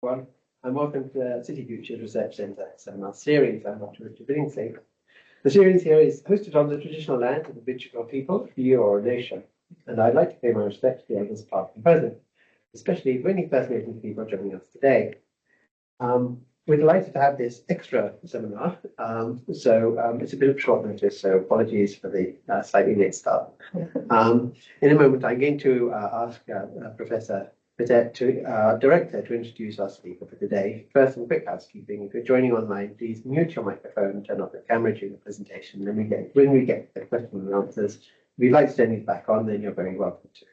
Everyone, and welcome to the City Futures Research Centre seminar series. I'm Dr. Richard Billingsley. The series here is hosted on the traditional land of the Aboriginal people, the Eora Nation, and I'd like to pay my respects to the elders past and present, especially to any First Nations people joining us today. We're delighted to have this extra seminar, so it's a bit of short notice, so apologies for the slightly late start. In a moment, I'm going to ask Professor Director to introduce our speaker for today. First, some quick housekeeping. If you're joining online, please mute your microphone, turn off the camera during the presentation. Then when we get the questions and answers, if you'd like to turn these back on, then you're very welcome to.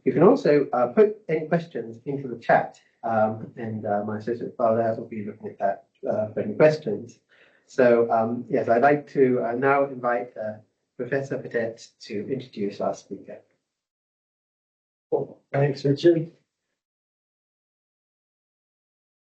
You can also put any questions into the chat, and my associate Paula will be looking at that for any questions. So yes, I'd like to now invite Professor Patet to introduce our speaker. Thanks, Richard.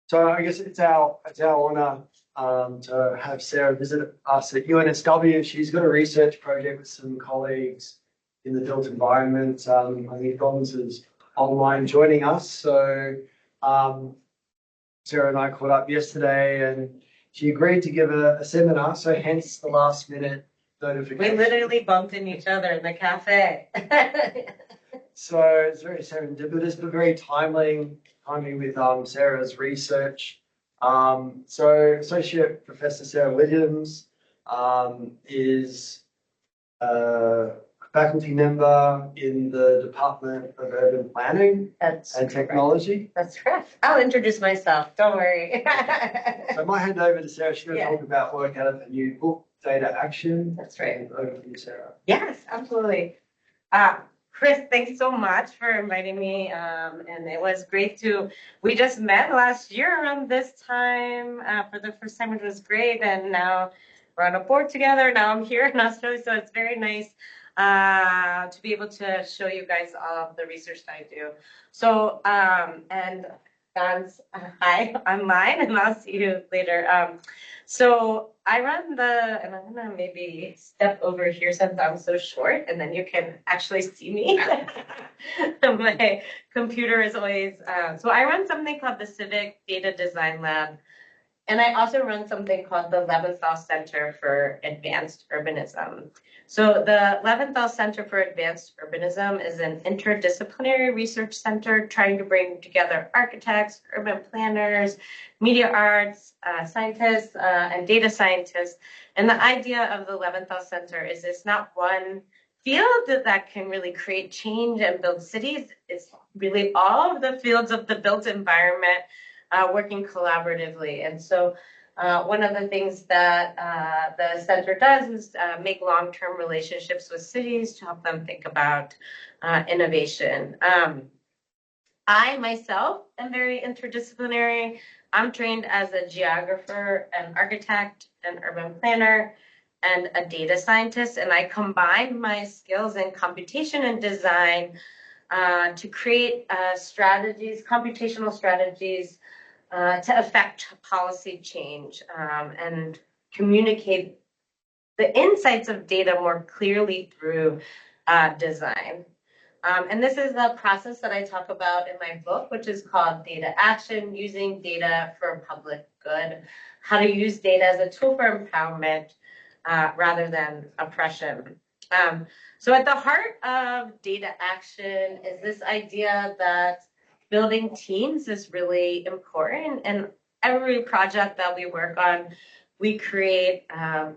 So I guess it's our honour to have Sarah visit us at UNSW. She's got a research project with some colleagues in the built environment. I think Gons is online joining us. So Sarah and I caught up yesterday, and she agreed to give a seminar. So hence the last minute notification. We literally bumped into each other in the cafe. So it's very serendipitous, but very timely with Sarah's research. So Associate Professor Sarah Williams is a faculty member in the Department of Urban Planning and Technology. That's correct. I'll introduce myself. Don't worry. So I might hand over to Sarah. She's going to talk about work out of the new book, Data Action. That's right. And over to you, Sarah. Yes, absolutely. Chris, thanks so much for inviting me. And it was great we just met last year around this time for the first time, which was great. And now we're on a board together. Now I'm here in Australia. So it's very nice to be able to show you guys all of the research that I do. So, and Gons, hi, I'm mine, and I'll see you later. So I run and I'm gonna maybe step over here since I'm so short, and then you can actually see me. My computer is always, so I run something called the Civic Data Design Lab, and I also run something called the Leventhal Center for Advanced Urbanism. So the Leventhal Center for Advanced Urbanism is an interdisciplinary research center trying to bring together architects, urban planners, media arts, scientists, and data scientists. And the idea of the Leventhal Center is it's not one field that can really create change and build cities. It's really all of the fields of the built environment working collaboratively. And so one of the things that the center does is make long-term relationships with cities to help them think about innovation. I myself am very interdisciplinary. I'm trained as a geographer, an architect, an urban planner, and a data scientist. And I combine my skills in computation and design to create computational strategies to affect policy change and communicate the insights of data more clearly through design. And this is the process that I talk about in my book, which is called Data Action, Using Data for Public Good, how to use data as a tool for empowerment rather than oppression. So at the heart of data action is this idea that building teams is really important. And every project that we work on, we create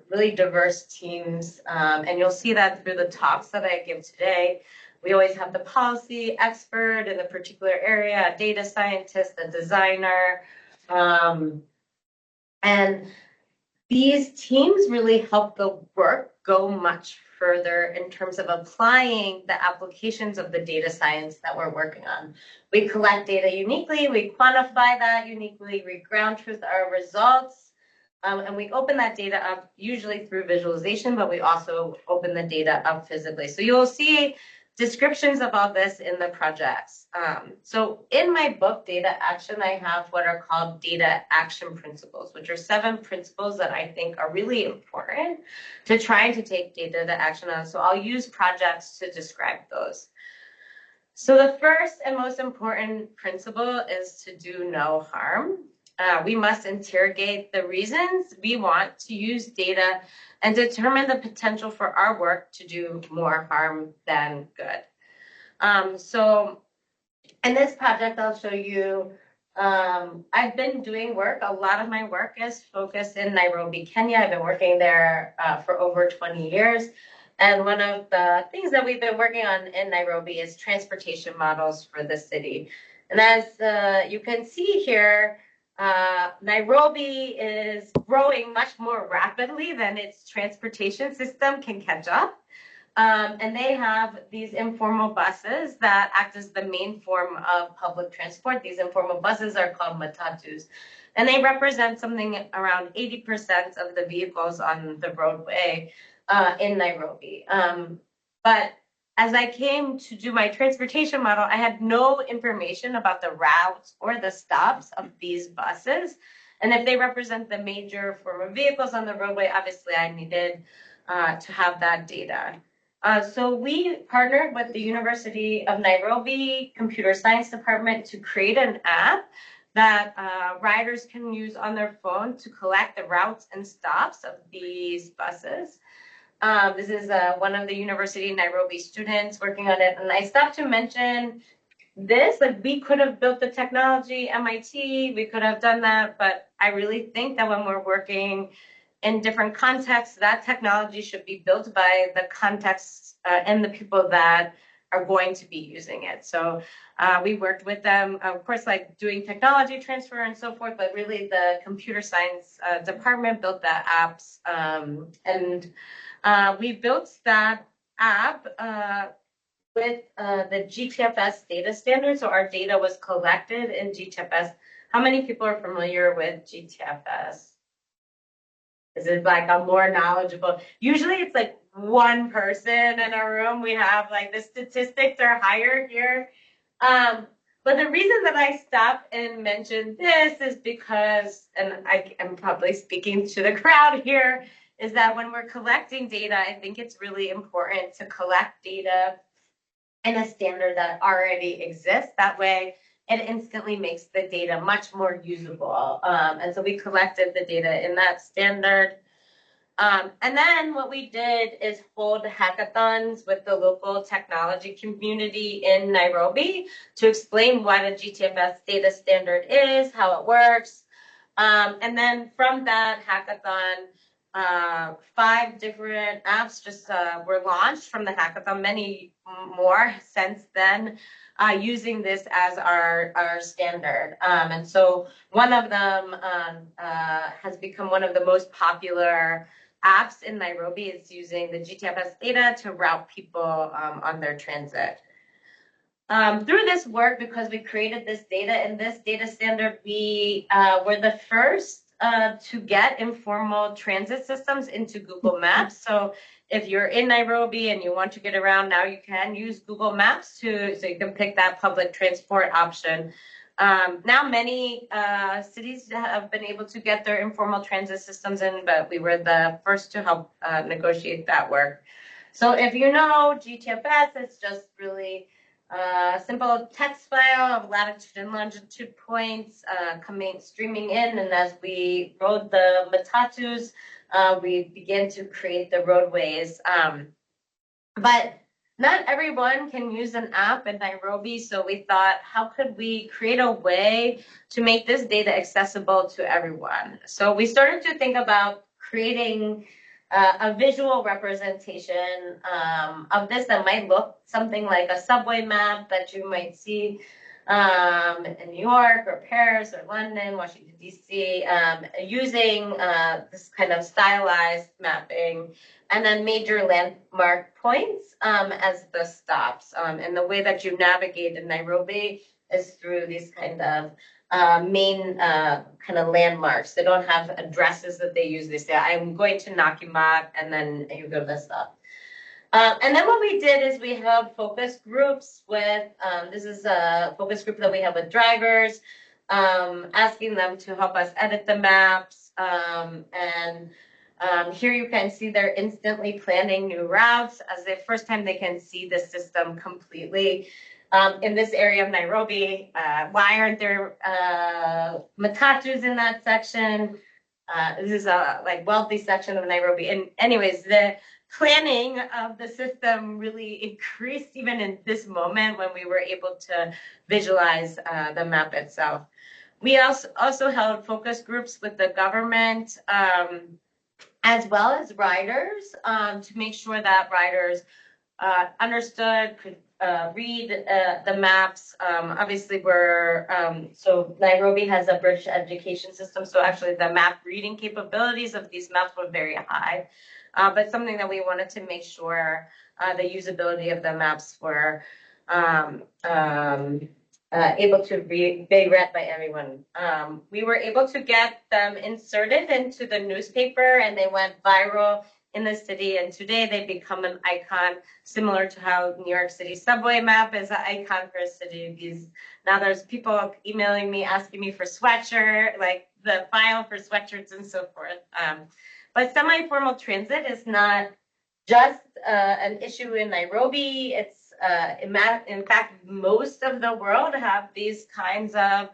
really diverse teams. And you'll see that through the talks that I give today. We always have the policy expert in a particular area, a data scientist, a designer. And these teams really help the work go much further in terms of applying the applications of the data science that we're working on. We collect data uniquely, we quantify that uniquely, we ground truth our results, and we open that data up usually through visualization, but we also open the data up physically. So you'll see descriptions of all this in the projects. So in my book, Data Action, I have what are called data action principles, which are 7 principles that I think are really important to trying to take data to action on. So I'll use projects to describe those. So the first and most important principle is to do no harm. We must interrogate the reasons we want to use data and determine the potential for our work to do more harm than good. So in this project, I'll show you, I've been doing work. A lot of my work is focused in Nairobi, Kenya. I've been working there for over 20 years. And one of the things that we've been working on in Nairobi is transportation models for the city. And as you can see here, Nairobi is growing much more rapidly than its transportation system can catch up. And they have these informal buses that act as the main form of public transport. These informal buses are called matatus. And they represent something around 80% of the vehicles on the roadway in Nairobi. But as I came to do my transportation model, I had no information about the routes or the stops of these buses. And if they represent the major form of vehicles on the roadway, obviously I needed to have that data. So we partnered with the University of Nairobi Computer Science Department to create an app that riders can use on their phone to collect the routes and stops of these buses. This is one of the University of Nairobi students working on it. And I stopped to mention this, like we could have built the technology, MIT, we could have done that, but I really think that when we're working in different contexts, that technology should be built by the contexts and the people that are going to be using it. So we worked with them, of course, like doing technology transfer and so forth, but really the computer science department built the apps. And we built that app with the GTFS data standard. So our data was collected in GTFS. How many people are familiar with GTFS? Is it like a more knowledgeable? Usually it's like one person in a room. We have like the statistics are higher here. But the reason that I stopped and mentioned this is because, and I am probably speaking to the crowd here, is that when we're collecting data, I think it's really important to collect data in a standard that already exists. That way, it instantly makes the data much more usable. And so we collected the data in that standard. And then what we did is hold hackathons with the local technology community in Nairobi to explain what a GTFS data standard is, how it works. And then from that hackathon, 5 different apps just were launched from the hackathon, many more since then, using this as our standard. And so one of them has become one of the most popular apps in Nairobi. Is using the GTFS data to route people on their transit. Through this work, because we created this data in this data standard, we were the first to get informal transit systems into Google Maps. So if you're in Nairobi and you want to get around, now you can use Google Maps so you can pick that public transport option. Now many cities have been able to get their informal transit systems in, but we were the first to help negotiate that work. So if you know GTFS, it's just really simple text file of latitude and longitude points streaming in, and as we rode the matatus, we began to create the roadways. But not everyone can use an app in Nairobi, so we thought, how could we create a way to make this data accessible to everyone? So we started to think about creating a visual representation of this that might look something like a subway map that you might see in New York or Paris or London, Washington, D.C., using this kind of stylized mapping, and then major landmark points as the stops. And the way that you navigate in Nairobi is through these kind of main kind of landmarks. They don't have addresses that they use. They say, I'm going to Nakumatt, and then you go to this stuff. And then what we did is we held focus groups with, this is a focus group that we have with drivers, asking them to help us edit the maps. And here you can see they're instantly planning new routes as the first time they can see the system completely. in this area of Nairobi. Why aren't there matatus in that section? This is a like wealthy section of Nairobi. And anyways, the planning of the system really increased even in this moment when we were able to visualize the map itself. We also held focus groups with the government as well as riders to make sure that riders understood, could read the maps. Obviously, so Nairobi has a British education system, so actually the map reading capabilities of these maps were very high. But something that we wanted to make sure the usability of the maps were able to be read by everyone. We were able to get them inserted into the newspaper, and they went viral in the city, and today they become an icon, similar to how New York City subway map is an icon for a city. Now there's people emailing me, asking me for sweatshirt, like the file for sweatshirts and so forth. But semi-formal transit is not just an issue in Nairobi. It's in fact, most of the world have these kinds of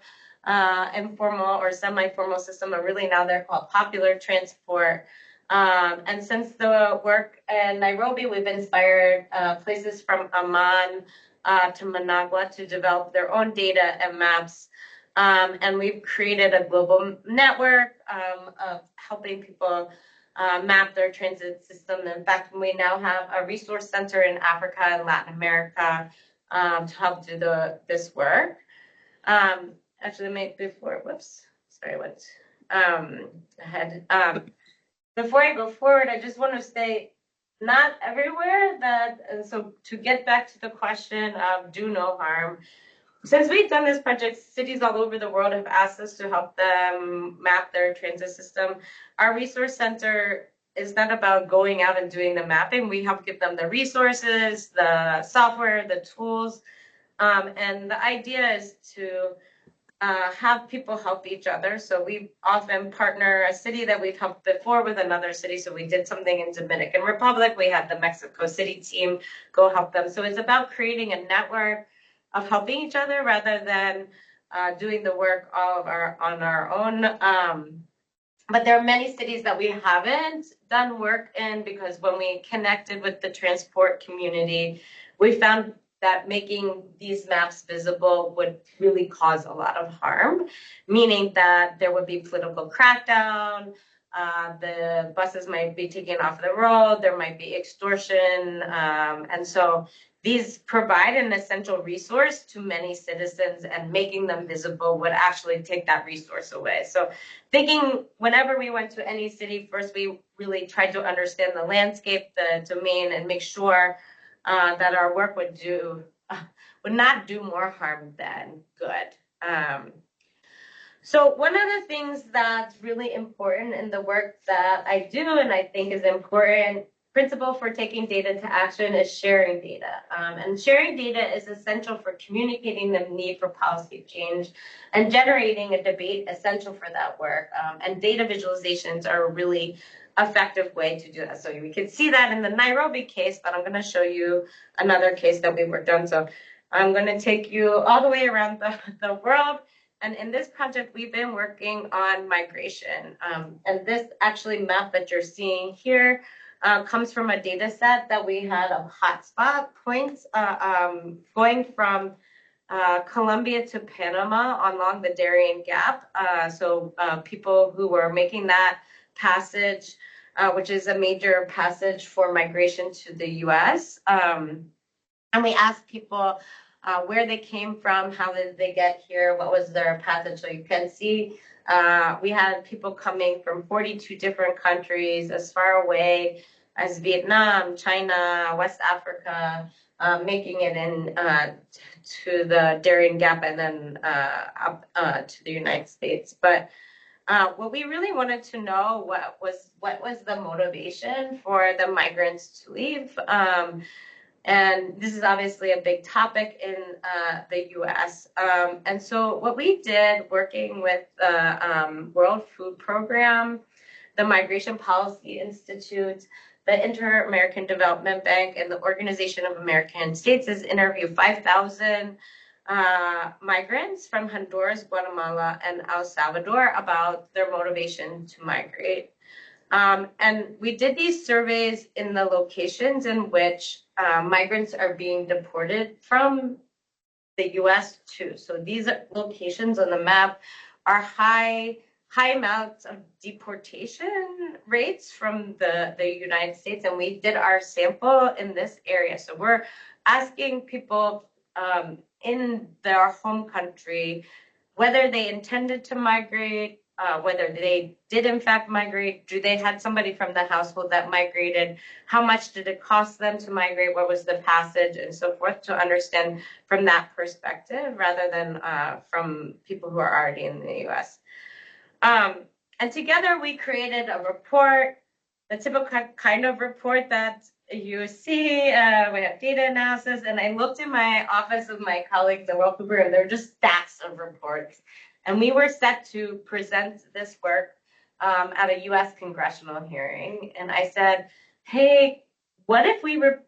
informal or semi-formal system, or really now they're called popular transport. And since the work in Nairobi, we've inspired places from Amman to Managua to develop their own data and maps. And we've created a global network of helping people map their transit system. In fact, we now have a resource center in Africa and Latin America to help do this work. Actually, whoops, sorry, I went ahead. Before I go forward, I just want to say, not everywhere and so to get back to the question of do no harm, since we've done this project, cities all over the world have asked us to help them map their transit system. Our resource center is not about going out and doing the mapping. We help give them the resources, the software, the tools. And the idea is to have people help each other. So we often partner a city that we've helped before with another city. So we did something in Dominican Republic. We had the Mexico City team go help them. So it's about creating a network of helping each other rather than doing the work all on our own. But there are many cities that we haven't done work in, because when we connected with the transport community, we found that making these maps visible would really cause a lot of harm, meaning that there would be political crackdown, the buses might be taken off the road, there might be extortion, and so these provide an essential resource to many citizens, and making them visible would actually take that resource away. So thinking whenever we went to any city, first we really tried to understand the landscape, the domain, and make sure that our work would not do more harm than good. So one of the things that's really important in the work that I do, and I think is important principle for taking data to action, is sharing data. And sharing data is essential for communicating the need for policy change and generating a debate essential for that work. And data visualizations are a really effective way to do that. So we can see that in the Nairobi case, but I'm going to show you another case that we worked on. So I'm going to take you all the way around the world. And in this project, we've been working on migration. And this actually map that you're seeing here comes from a data set that we had of hotspot points going from Colombia to Panama along the Darien Gap. So people who were making that passage, which is a major passage for migration to the US. And we asked people where they came from, how did they get here, what was their passage. So you can see we had people coming from 42 different countries, as far away as Vietnam, China, West Africa, making it in to the Darien Gap and then up to the United States. But what we really wanted to know what was the motivation for the migrants to leave. And this is obviously a big topic in the US. And so what we did, working with the World Food Program, the Migration Policy Institute, the Inter-American Development Bank and the Organization of American States has interviewed 5,000 migrants from Honduras, Guatemala, and El Salvador about their motivation to migrate. And we did these surveys in the locations in which migrants are being deported from the US too. So these locations on the map are high amounts of deportation rates from the United States. And we did our sample in this area. So we're asking people in their home country whether they intended to migrate, whether they did in fact migrate, do they had somebody from the household that migrated, how much did it cost them to migrate, what was the passage, and so forth, to understand from that perspective rather than from people who are already in the US. And together we created a report, the typical kind of report that you see. We have data analysis, and I looked in my office with my colleagues in World Cooper, and there are just stacks of reports. And we were set to present this work at a US congressional hearing. And I said, hey, what if we were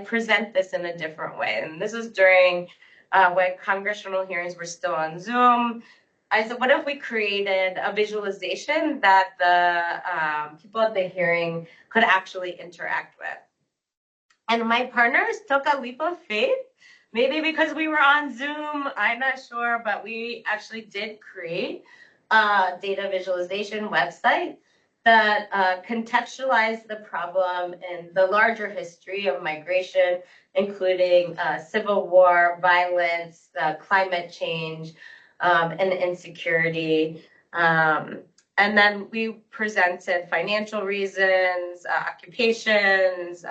present this in a different way? And this was during when congressional hearings were still on Zoom. I said, what if we created a visualization that the people at the hearing could actually interact with? And my partners took a leap of faith, maybe because we were on Zoom, I'm not sure, but we actually did create a data visualization website that contextualized the problem in the larger history of migration, including civil war, violence, climate change, and insecurity. And then we presented financial reasons, occupations.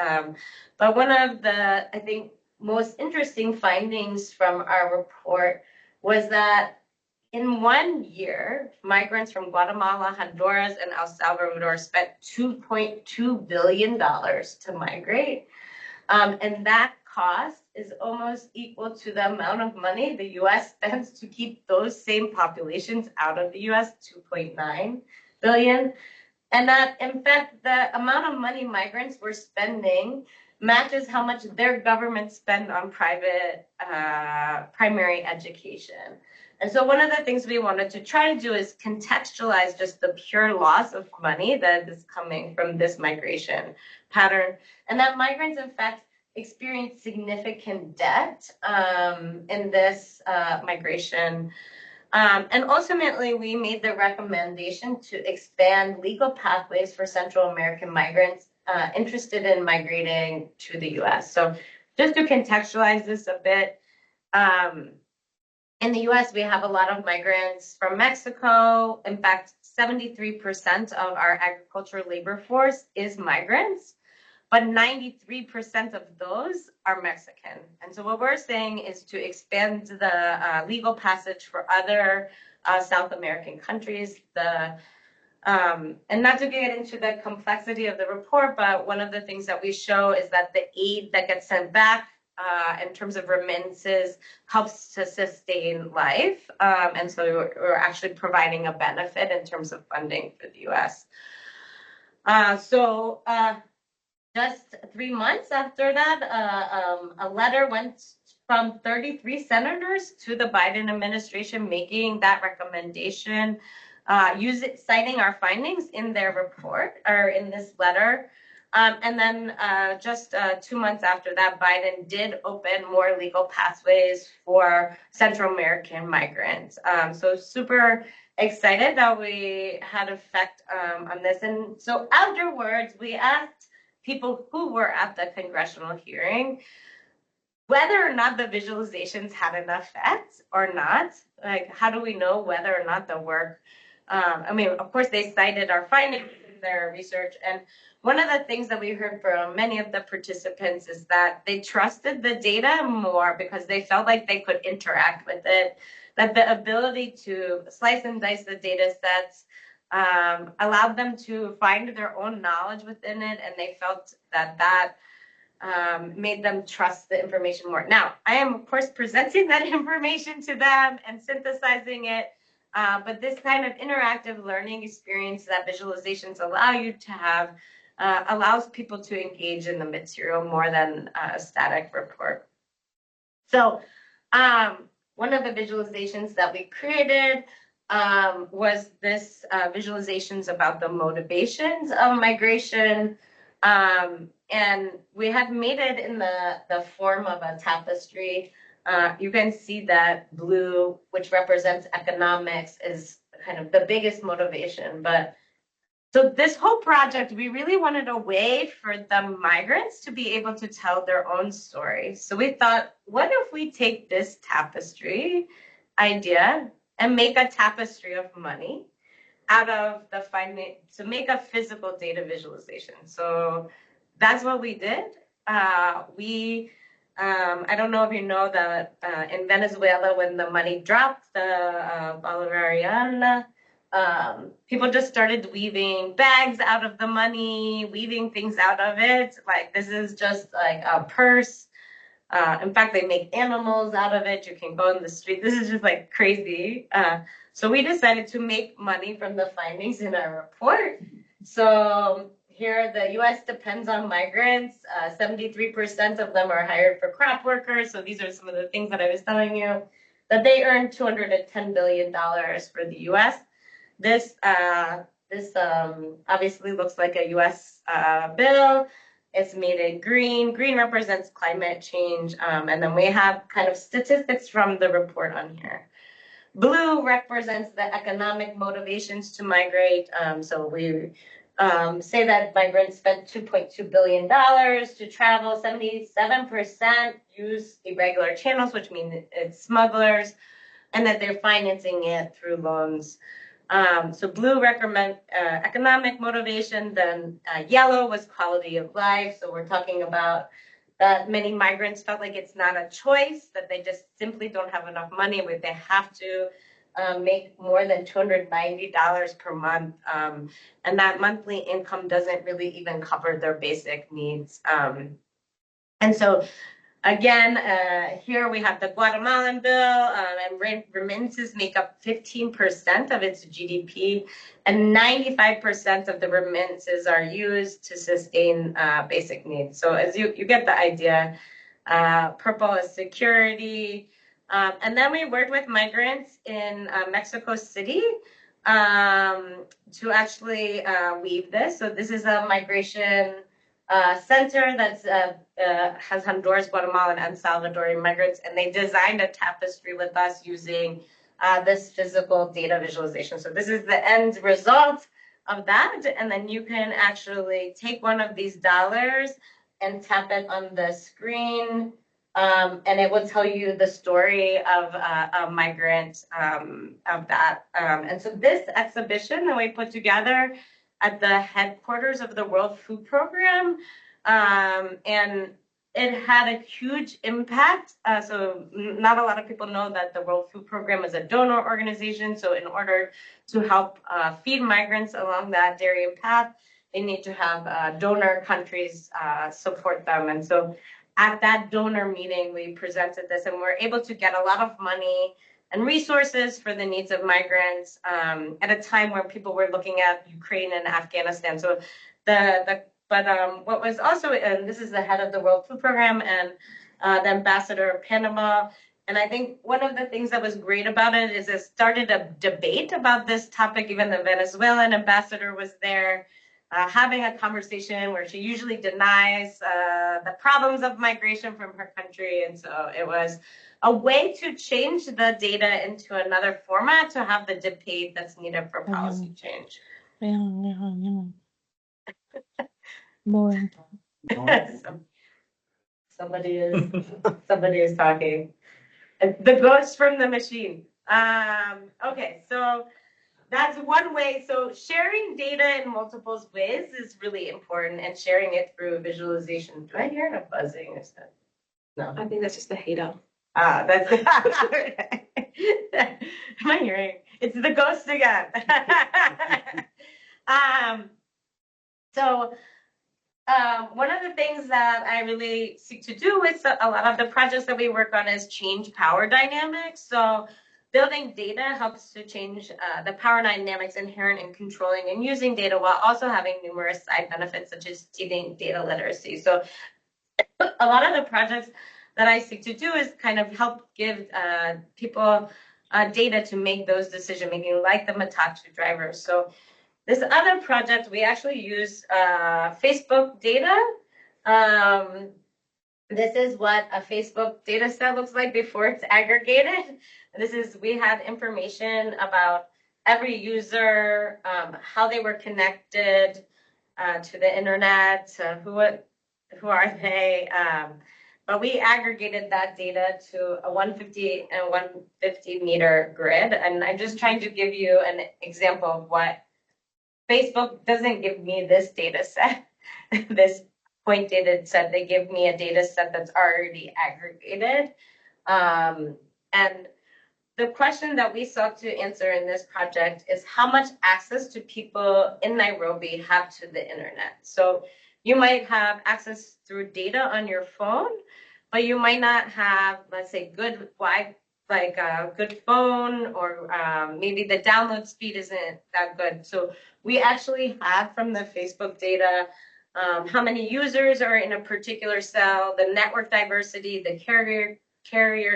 But one of the, I think, most interesting findings from our report was that in 1 year, migrants from Guatemala, Honduras, and El Salvador spent $2.2 billion to migrate. And that cost is almost equal to the amount of money the US spends to keep those same populations out of the US, $2.9 billion. And that, in fact, the amount of money migrants were spending matches how much their government spend on private primary education. And so one of the things we wanted to try to do is contextualize just the pure loss of money that is coming from this migration pattern, and that migrants, in fact, experience significant debt in this migration. And ultimately, we made the recommendation to expand legal pathways for Central American migrants interested in migrating to the US. So just to contextualize this a bit, in the US, we have a lot of migrants from Mexico. In fact, 73% of our agricultural labor force is migrants, but 93% of those are Mexican. And so what we're saying is to expand the legal passage for other South American countries. And not to get into the complexity of the report, but one of the things that we show is that the aid that gets sent back in terms of remittances helps to sustain life. And so we're actually providing a benefit in terms of funding for the US. Just 3 months after that, a letter went from 33 senators to the Biden administration making that recommendation, citing our findings in their report or in this letter. And then just 2 months after that, Biden did open more legal pathways for Central American migrants. So super excited that we had effect on this. And so afterwards, we asked people who were at the congressional hearing whether or not the visualizations had an effect or not. Like, how do we know whether or not the work, of course, they cited our findings in their research. And one of the things that we heard from many of the participants is that they trusted the data more because they felt like they could interact with it, that the ability to slice and dice the data sets allowed them to find their own knowledge within it, and they felt that made them trust the information more. Now, I am, of course, presenting that information to them and synthesizing it, but this kind of interactive learning experience that visualizations allow you to have allows people to engage in the material more than a static report. So one of the visualizations that we created was this visualizations about the motivations of migration. And we had made it in the form of a tapestry. You can see that blue, which represents economics, is kind of the biggest motivation. But so this whole project, we really wanted a way for the migrants to be able to tell their own story. So we thought, what if we take this tapestry idea and make a tapestry of money out of the finding, to make a physical data visualization. So that's what we did. I don't know if you know that in Venezuela, when the money dropped, the Bolivarian, people just started weaving bags out of the money, weaving things out of it. Like, this is just like a purse. In fact, they make animals out of it. You can go in the street. This is just like crazy. So we decided to make money from the findings in our report. So here, the U.S. depends on migrants. 73% of them are hired for crop workers. So these are some of the things that I was telling you, that they earn $210 billion for the U.S. This obviously looks like a U.S. Bill. It's made in green. Green represents climate change. And then we have kind of statistics from the report on here. Blue represents the economic motivations to migrate. So we say that migrants spent $2.2 billion to travel. 77% use irregular channels, which means it's smugglers, and that they're financing it through loans. So blue recommend economic motivation, then yellow was quality of life. So we're talking about that many migrants felt like it's not a choice, that they just simply don't have enough money, where they have to make more than $290 per month. And that monthly income doesn't really even cover their basic needs. And so again, here we have the Guatemalan bill, and remittances make up 15% of its GDP, and 95% of the remittances are used to sustain basic needs. So as you get the idea, purple is security. And then we worked with migrants in Mexico City to actually weave this. So this is a migration center that's has Honduras, Guatemalan, and Salvadorian migrants, and they designed a tapestry with us using this physical data visualization. So this is the end result of that, and then you can actually take one of these dollars and tap it on the screen, and it will tell you the story of a migrant of that. And so this exhibition that we put together at the headquarters of the World Food Program, and it had a huge impact. So not a lot of people know that the World Food Program is a donor organization. So in order to help feed migrants along that Darien path, they need to have donor countries support them. And so at that donor meeting, we presented this, and we were able to get a lot of money and resources for the needs of migrants at a time where people were looking at Ukraine and Afghanistan. So what was also, and this is the head of the World Food Program and the ambassador of Panama. And I think one of the things that was great about it is it started a debate about this topic. Even the Venezuelan ambassador was there having a conversation where she usually denies the problems of migration from her country. And so it was a way to change the data into another format to have the debate that's needed for policy change. Somebody is talking. The ghost from the machine. Okay, so that's one way. So sharing data in multiple ways is really important, and sharing it through visualization. Do I hear a buzzing? Is that? No, I think that's just the heater. That's am I hearing? It's the ghost again. So one of the things that I really seek to do with a lot of the projects that we work on is change power dynamics. So building data helps to change the power dynamics inherent in controlling and using data while also having numerous side benefits such as achieving data literacy. So a lot of the projects that I seek to do is kind of help give people data to make those decision making, like the Matatu drivers. So this other project, we actually use Facebook data. This is what a Facebook data set looks like before it's aggregated. We had information about every user, how they were connected to the internet, who are they, but we aggregated that data to a 150 and 150 meter grid. And I'm just trying to give you an example of what Facebook doesn't give me this data set, this point data set. They give me a data set that's already aggregated. And the question that we sought to answer in this project is how much access do people in Nairobi have to the internet? So you might have access through data on your phone, but you might not have, let's say, good Wi-Fi, like a good phone, or maybe the download speed isn't that good. So we actually have from the Facebook data how many users are in a particular cell, the network diversity, the carrier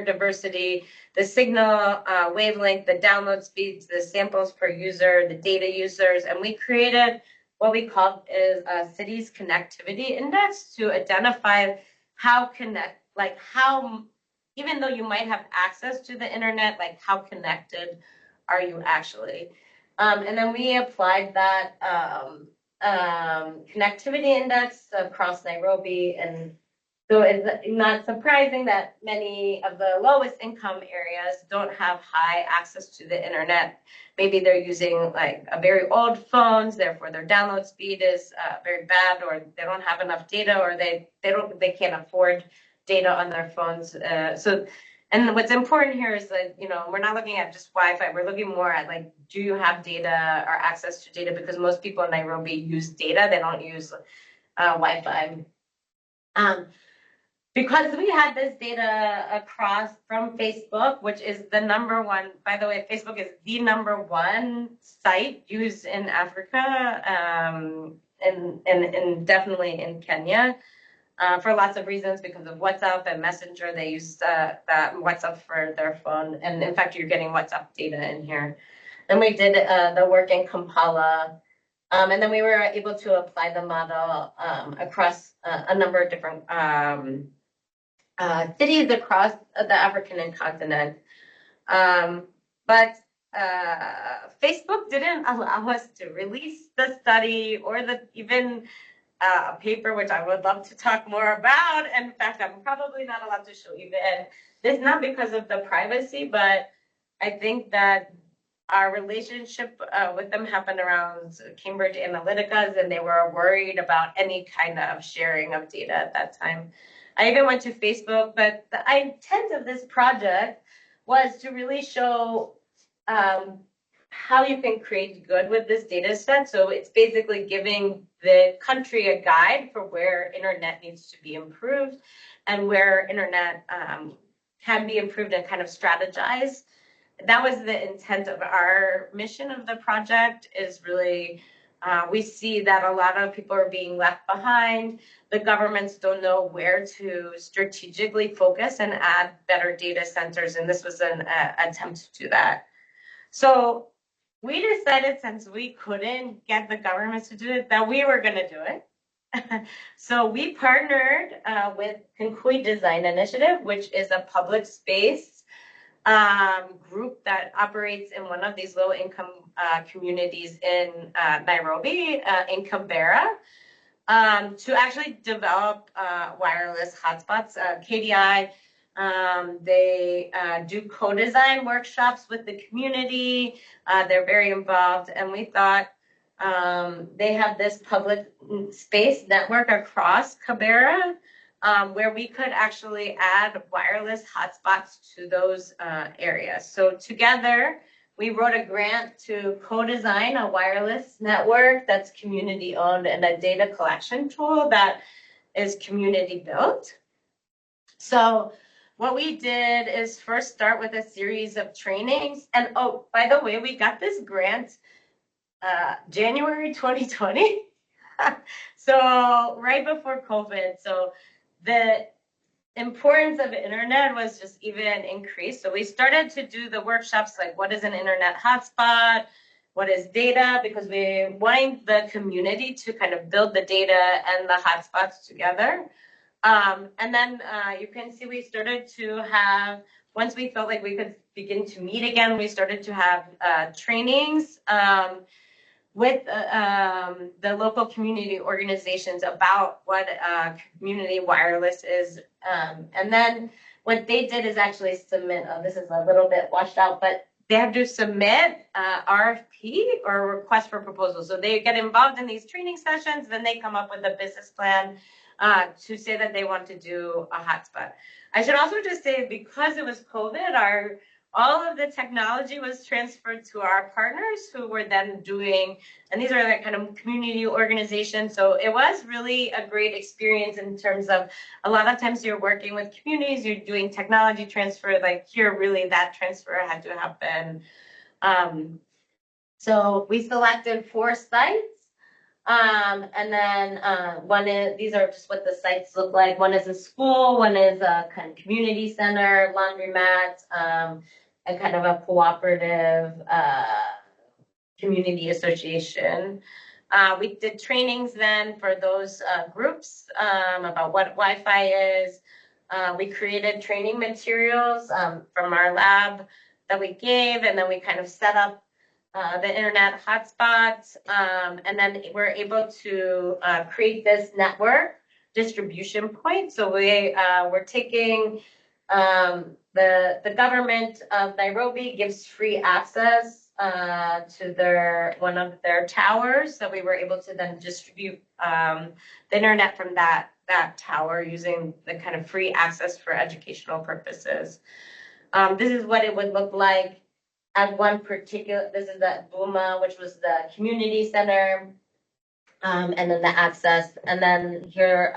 diversity, the signal wavelength, the download speeds, the samples per user, the data users, and we created what we called is a city's connectivity index to identify how even though you might have access to the internet, like how connected are you actually? And then we applied that connectivity index across Nairobi. And so it's not surprising that many of the lowest income areas don't have high access to the internet. Maybe they're using like a very old phones, therefore their download speed is very bad, or they don't have enough data, or they can't afford data on their phones. And what's important here is that, we're not looking at just Wi-Fi. We're looking more at like, do you have data or access to data? Because most people in Nairobi use data. They don't use Wi-Fi. Because we had this data across from Facebook, which is the number one, by the way, Facebook is the number one site used in Africa, and definitely in Kenya. For lots of reasons, because of WhatsApp and Messenger. They use that WhatsApp for their phone. And in fact, you're getting WhatsApp data in here. Then we did the work in Kampala. And then we were able to apply the model across a number of different cities across the African continent. But Facebook didn't allow us to release the study or even a paper, which I would love to talk more about. In fact, I'm probably not allowed to show you that. This not because of the privacy, but I think that our relationship with them happened around Cambridge Analytica, and they were worried about any kind of sharing of data at that time. I even went to Facebook, but the intent of this project was to really show how you can create good with this data set. So it's basically giving the country a guide for where internet needs to be improved and where internet can be improved and kind of strategize. That was the intent of our mission of the project, is really, we see that a lot of people are being left behind. The governments don't know where to strategically focus and add better data centers, and this was an attempt to do that. So we decided, since we couldn't get the governments to do it, that we were going to do it. So we partnered with Kinkui Design Initiative, which is a public space group that operates in one of these low-income communities in Nairobi, in Canberra, to actually develop wireless hotspots. KDI, they do co-design workshops with the community. They're very involved, and we thought they have this public space network across Canberra, where we could actually add wireless hotspots to those areas. So together, we wrote a grant to co-design a wireless network that's community-owned and a data collection tool that is community-built. So what we did is first start with a series of trainings. And oh, by the way, we got this grant January 2020. So right before COVID. So the importance of the internet was just even increased. So we started to do the workshops like what is an internet hotspot, what is data, because we wanted the community to kind of build the data and the hotspots together. And then you can see we started to have, once we felt like we could begin to meet again, we started to have trainings with the local community organizations about what community wireless is. And then what they did is actually submit, this is a little bit washed out, but they have to submit RFP or request for proposal. So they get involved in these training sessions, then they come up with a business plan to say that they want to do a hotspot. I should also just say, because it was COVID, all of the technology was transferred to our partners who were then doing, and these are like kind of community organizations. So it was really a great experience in terms of a lot of times you're working with communities, you're doing technology transfer, like here really that transfer had to happen. So we selected 4 sites. And then one is, these are just what the sites look like. One is a school, one is a kind of community center, laundromat, and kind of a cooperative community association. We did trainings then for those groups about what Wi-Fi is. We created training materials from our lab that we gave, and then we kind of set up the internet hotspots, and then we're able to create this network distribution point. So we're taking the government of Nairobi gives free access to one of their towers. So we were able to then distribute the internet from that tower using the kind of free access for educational purposes. This is what it would look like. At one particular, this is the Buma, which was the community center, and then the access. And then here,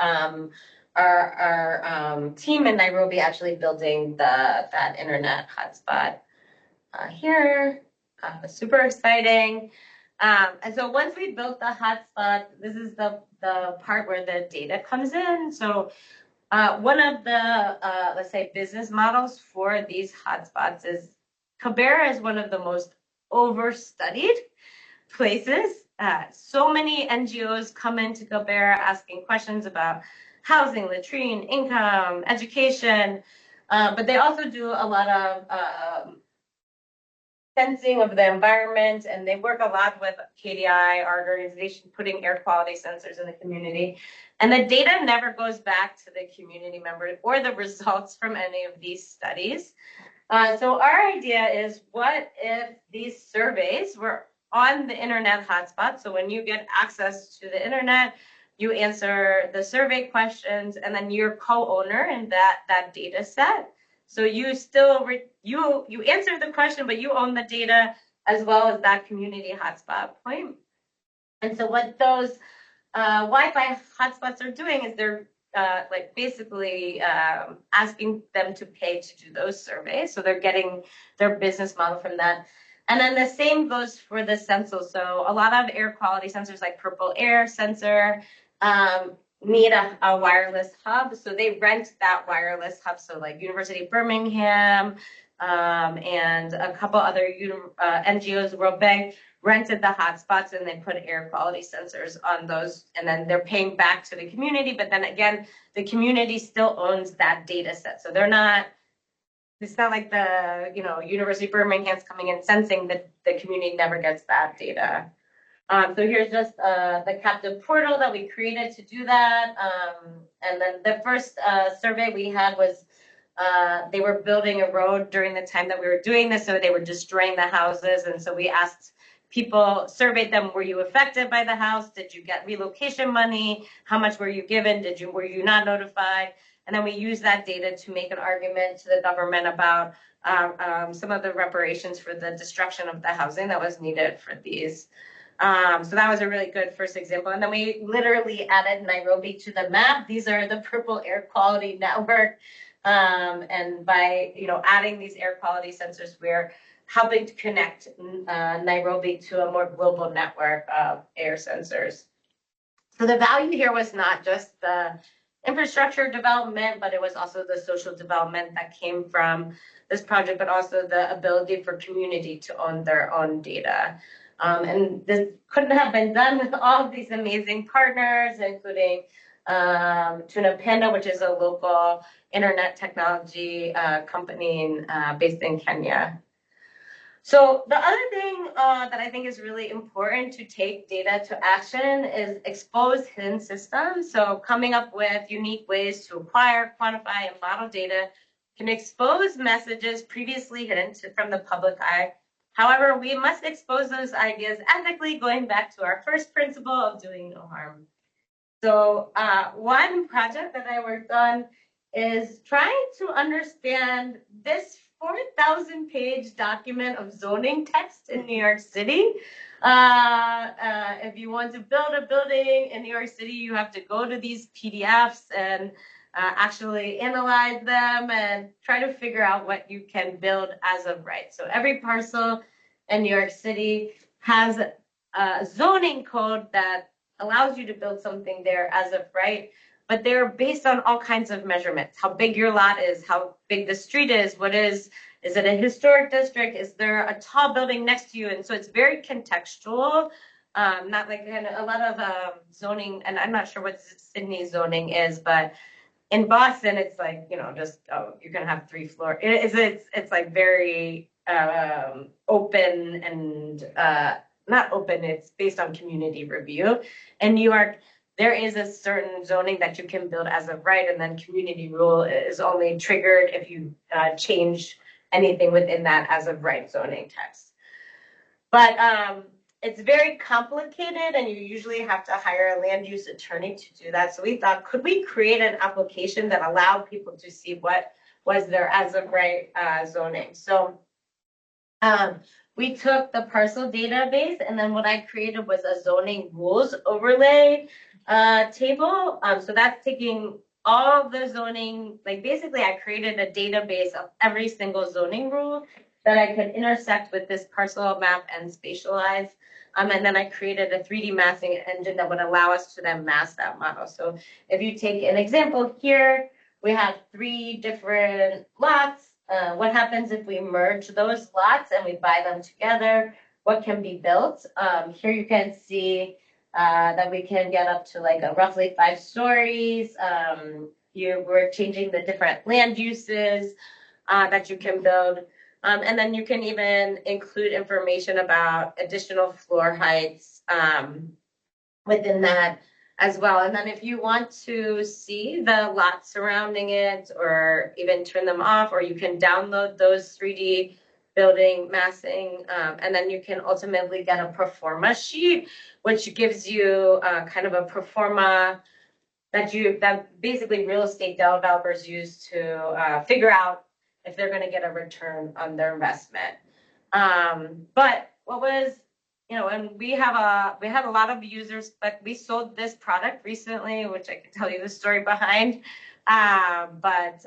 our team in Nairobi actually building that internet hotspot here. Super exciting. And so once we built the hotspot, this is the part where the data comes in. So one of the, let's say, business models for these hotspots is Kibera is one of the most overstudied places. So many NGOs come into Kibera asking questions about housing, latrine, income, education, but they also do a lot of sensing of the environment, and they work a lot with KDI, our organization, putting air quality sensors in the community. And the data never goes back to the community members or the results from any of these studies. So our idea is, what if these surveys were on the internet hotspot? So when you get access to the internet, you answer the survey questions, and then you're co-owner in that data set. So you still you answer the question, but you own the data as well as that community hotspot point. And so what those Wi-Fi hotspots are doing is they're like basically asking them to pay to do those surveys. So they're getting their business model from that. And then the same goes for the sensors. So a lot of air quality sensors like Purple Air sensor need a wireless hub. So they rent that wireless hub. So like University of Birmingham and a couple other NGOs, World Bank, rented the hotspots, and they put air quality sensors on those, and then they're paying back to the community. But then again, the community still owns that data set. So it's not like the University of Birmingham's coming in sensing that the community never gets that data. So here's just the captive portal that we created to do that. And then the first survey we had was they were building a road during the time that we were doing this, so they were destroying the houses. And so we asked people, surveyed them, were you affected by the house? Did you get relocation money? How much were you given? Were you not notified? And then we used that data to make an argument to the government about some of the reparations for the destruction of the housing that was needed for these. So that was a really good first example. And then we literally added Nairobi to the map. These are the Purple Air Quality Network And by, adding these air quality sensors, we're helping to connect Nairobi to a more global network of air sensors. So the value here was not just the infrastructure development, but it was also the social development that came from this project, but also the ability for community to own their own data. And this couldn't have been done with all of these amazing partners, including Tuna Panda, which is a local internet technology company based in Kenya. So the other thing that I think is really important to take data to action is expose hidden systems. So coming up with unique ways to acquire, quantify, and model data can expose messages previously hidden from the public eye. However, we must expose those ideas ethically, going back to our first principle of doing no harm. So one project that I worked on is trying to understand this 4,000-page document of zoning text in New York City. If you want to build a building in New York City, you have to go to these PDFs and actually analyze them and try to figure out what you can build as of right. So every parcel in New York City has a zoning code that allows you to build something there as of right, but they're based on all kinds of measurements. How big your lot is, how big the street is, is it a historic district? Is there a tall building next to you? And so it's very contextual, not like a lot of zoning, and I'm not sure what Sydney zoning is, but in Boston, it's like, just, you can have 3 floors. It's like very open and not open, it's based on community review. In New York, there is a certain zoning that you can build as of right, and then community rule is only triggered if you change anything within that as of right zoning text. But it's very complicated, and you usually have to hire a land use attorney to do that. So we thought, could we create an application that allowed people to see what was their as of right zoning? So we took the parcel database, and then what I created was a zoning rules overlay table. So that's taking all the zoning, like basically I created a database of every single zoning rule that I could intersect with this parcel map and spatialize. And then I created a 3D massing engine that would allow us to then mass that model. So if you take an example here, we have 3 different lots. What happens if we merge those lots and we buy them together? What can be built? Here you can see that we can get up to like a roughly 5 stories. We're changing the different land uses that you can build. And then you can even include information about additional floor heights within that as well. And then if you want to see the lots surrounding it or even turn them off, or you can download those 3D building massing, and then you can ultimately get a performa sheet, which gives you kind of a performa that basically real estate developers use to figure out if they're going to get a return on their investment. But what was, and we had a lot of users, but we sold this product recently, which I can tell you the story behind. But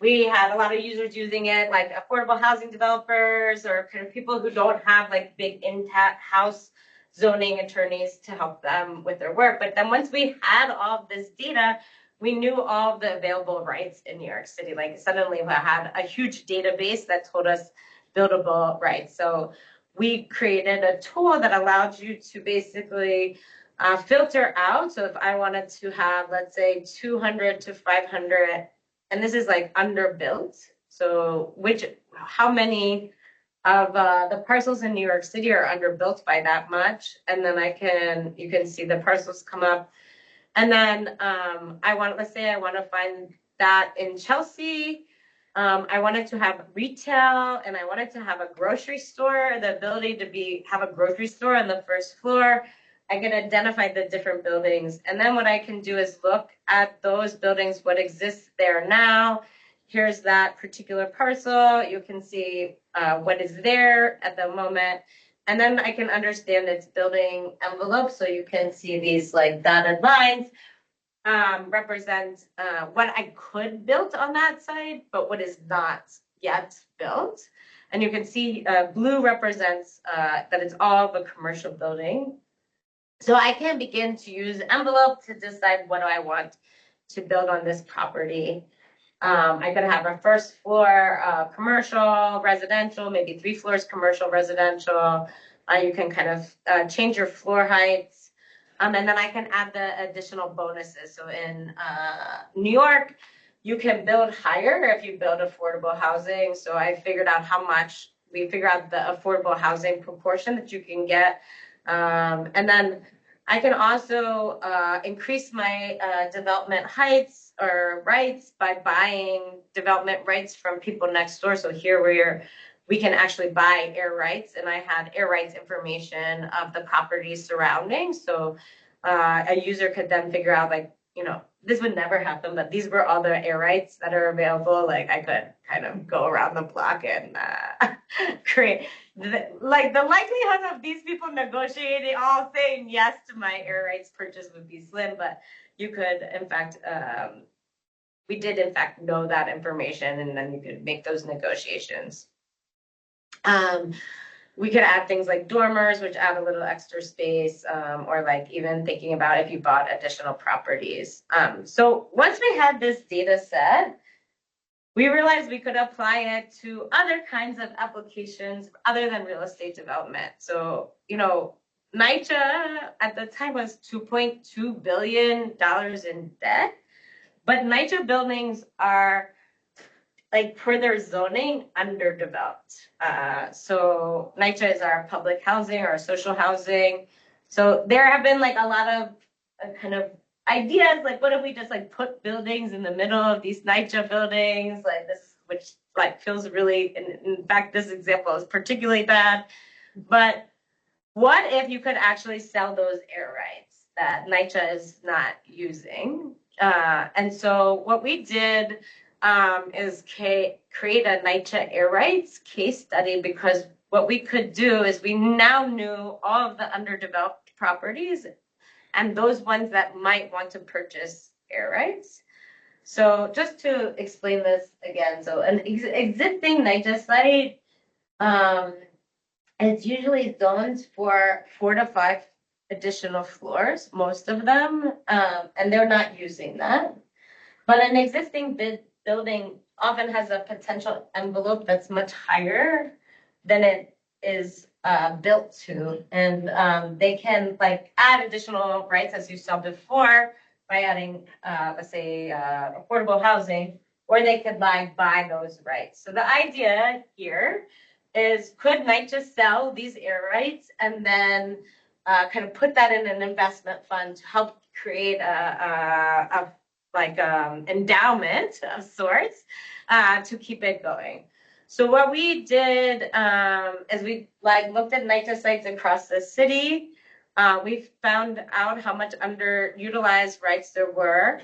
we had a lot of users using it, like affordable housing developers or kind of people who don't have like big in-house zoning attorneys to help them with their work. But then once we had all of this data, we knew all the available rights in New York City. Like suddenly we had a huge database that told us buildable rights. So we created a tool that allowed you to basically filter out. So if I wanted to have, let's say, 200 to 500, and this is like underbuilt. So how many of the parcels in New York City are underbuilt by that much? And then you can see the parcels come up. And then let's say I want to find that in Chelsea. I wanted to have retail, and I wanted to have a grocery store, the ability to have a grocery store on the first floor. I can identify the different buildings. And then what I can do is look at those buildings, what exists there now. Here's that particular parcel. You can see what is there at the moment. And then I can understand its building envelope. So you can see these like dotted lines. represents what I could build on that site, but what is not yet built. And you can see blue represents that it's all the commercial building. So I can begin to use envelope to decide what do I want to build on this property. I could have a first floor commercial, residential, maybe 3 floors commercial, residential. You can kind of change your floor heights. And then I can add the additional bonuses. So in New York, you can build higher if you build affordable housing. So I figured out how much, we figure out the affordable housing proportion that you can get. And then I can also increase my development heights or rights by buying development rights from people next door. So here we can actually buy air rights, and I had air rights information of the properties surrounding. So a user could then figure out, like, this would never happen, but these were all the air rights that are available. Like I could kind of go around the block and create, the likelihood of these people negotiating, all saying yes to my air rights purchase would be slim, but you could, in fact, we did in fact know that information, and then you could make those negotiations. We could add things like dormers, which add a little extra space, or like even thinking about if you bought additional properties. So once we had this data set, we realized we could apply it to other kinds of applications other than real estate development. So, NYCHA at the time was $2.2 billion in debt, but NYCHA buildings are, like, per their zoning, underdeveloped. So NYCHA is our public housing or social housing. So there have been like a lot of kind of ideas, like what if we just like put buildings in the middle of these NYCHA buildings, like this, which like feels really, in fact, this example is particularly bad. But what if you could actually sell those air rights that NYCHA is not using? And so what we did is create a NYCHA air rights case study, because what we could do is we now knew all of the underdeveloped properties and those ones that might want to purchase air rights. So just to explain this again, so an existing NYCHA site is usually zoned for 4 to 5 additional floors, most of them, and they're not using that. But an existing building often has a potential envelope that's much higher than it is built to, and they can like add additional rights, as you saw before, by adding, let's say, affordable housing, or they could like buy those rights. So the idea here is, could NYCHA sell these air rights and then kind of put that in an investment fund to help create a endowment of sorts to keep it going. So what we did is we looked at NYCHA sites across the city. We found out how much underutilized rights there were.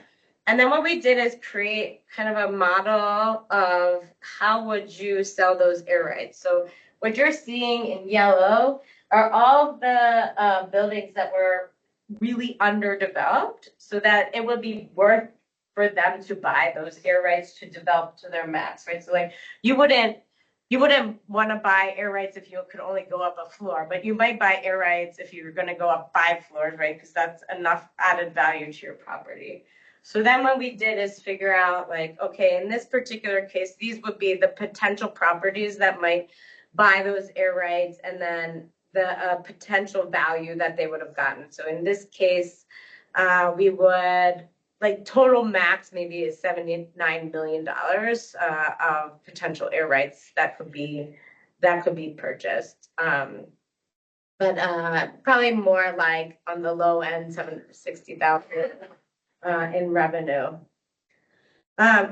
And then what we did is create kind of a model of how would you sell those air rights. So what you're seeing in yellow are all the buildings that were really underdeveloped, so that it would be worth for them to buy those air rights to develop to their max, right? So like you wouldn't want to buy air rights if you could only go up a floor, but you might buy air rights if you're going to go up 5 floors, right? Because that's enough added value to your property. So then what we did is figure out, like, okay, in this particular case, these would be the potential properties that might buy those air rights, and then the potential value that they would have gotten. So in this case, we would, like, total max maybe is $79 million of potential air rights that could be purchased. But probably more like on the low end, $760,000 in revenue.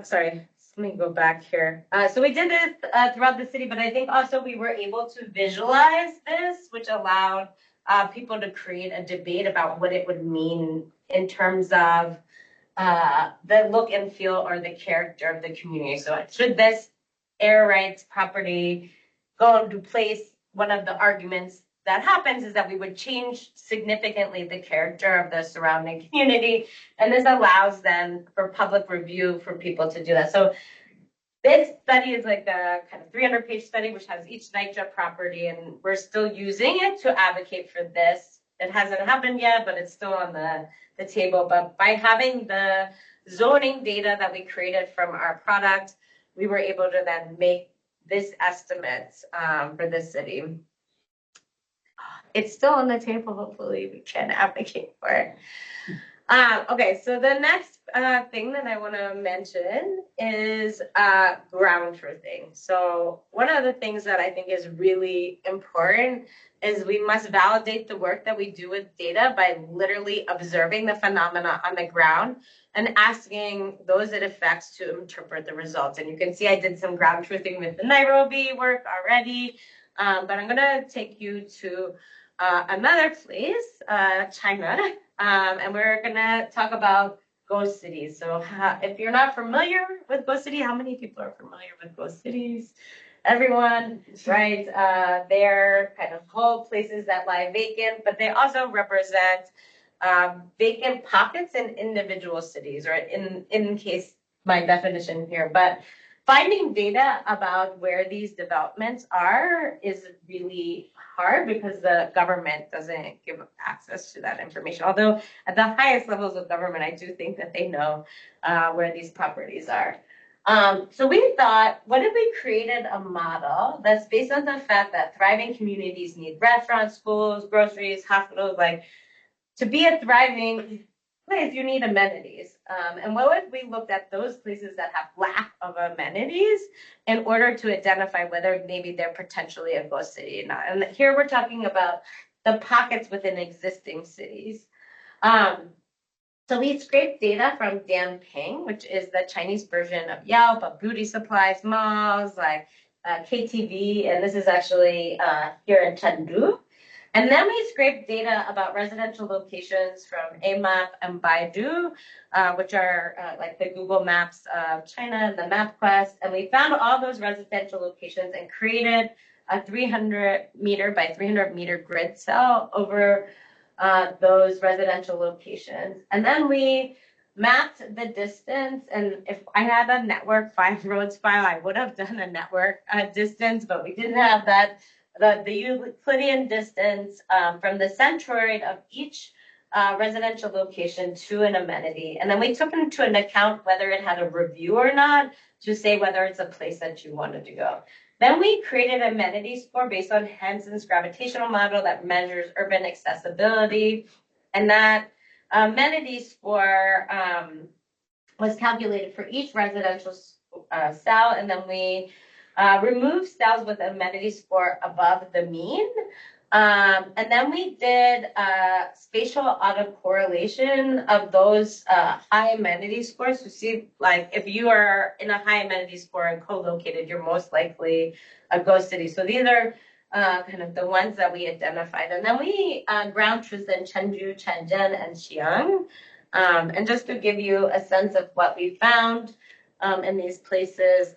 Sorry, let me go back here. So we did this throughout the city, but I think also we were able to visualize this, which allowed people to create a debate about what it would mean in terms of the look and feel or the character of the community. So should this air rights property go into place? One of the arguments that happens is that we would change significantly the character of the surrounding community. And this allows then for public review for people to do that. So this study is like a kind of 300-page study, which has each NYCHA property, and we're still using it to advocate for this. It hasn't happened yet, but it's still on the table. But by having the zoning data that we created from our product, we were able to then make this estimate for this city. It's still on the table. Hopefully we can advocate for it. Okay, so the next thing that I want to mention is ground truthing. So one of the things that I think is really important is we must validate the work that we do with data by literally observing the phenomena on the ground and asking those it affects to interpret the results. And you can see I did some ground truthing with the Nairobi work already, but I'm going to take you to another place, China, and we're going to talk about ghost cities. So if you're not familiar with ghost city, how many people are familiar with ghost cities? Everyone, right? They're kind of whole places that lie vacant, but they also represent vacant pockets in individual cities, or in case my definition here. But finding data about where these developments are is really hard because the government doesn't give access to that information. Although at the highest levels of government, I do think that they know where these properties are. So we thought, what if we created a model that's based on the fact that thriving communities need restaurants, schools, groceries, hospitals, like to be a thriving place, you need amenities. And what if we looked at those places that have lack of amenities in order to identify whether maybe they're potentially a ghost city or not? And here we're talking about the pockets within existing cities. So we scraped data from Dianping, which is the Chinese version of Yelp, of beauty supplies, malls, like KTV, and this is actually here in Chengdu. And then we scraped data about residential locations from AMAP and Baidu, which are like the Google Maps of China and the MapQuest. And we found all those residential locations and created a 300-meter by 300-meter grid cell over those residential locations. And then we mapped the distance. And if I had a network 5 roads file, I would have done a network distance, but we didn't have that. The Euclidean distance from the centroid of each residential location to an amenity. And then we took into an account whether it had a review or not to say whether it's a place that you wanted to go. Then we created an amenity score based on Hansen's gravitational model that measures urban accessibility. And that amenity score was calculated for each residential cell. And then we removed cells with amenity score above the mean. And then we did spatial autocorrelation of those high amenity scores to see, like, if you are in a high amenity score and co-located, you're most likely a ghost city. So these are kind of the ones that we identified. And then we ground truth in Chengdu, Shenzhen, and Xi'an. And just to give you a sense of what we found in these places,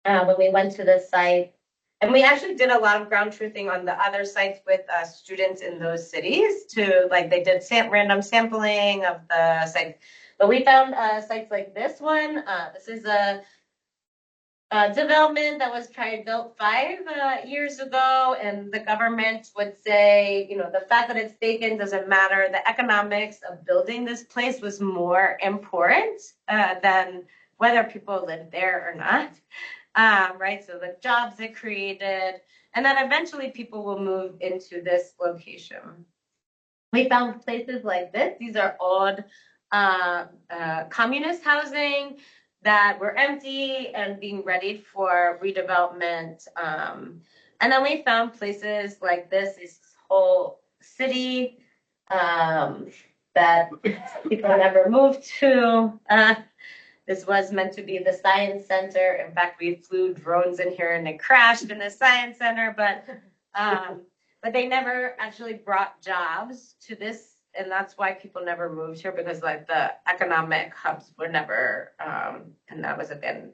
when we went to the site, and we actually did a lot of ground truthing on the other sites with students in those cities to, like, they did random sampling of the sites. But we found sites like this one. This is a development that was built 5 years ago, and the government would say, you know, the fact that it's vacant doesn't matter. The economics of building this place was more important than whether people lived there or not. Right, so the jobs it created, and then eventually people will move into this location. We found places like this. These are old communist housing that were empty and being readied for redevelopment. And then we found places like this whole city that people never moved to. This was meant to be the science center. In fact, we flew drones in here and it crashed in the science center, but they never actually brought jobs to this. And that's why people never moved here, because like the economic hubs were never, and that was abandoned.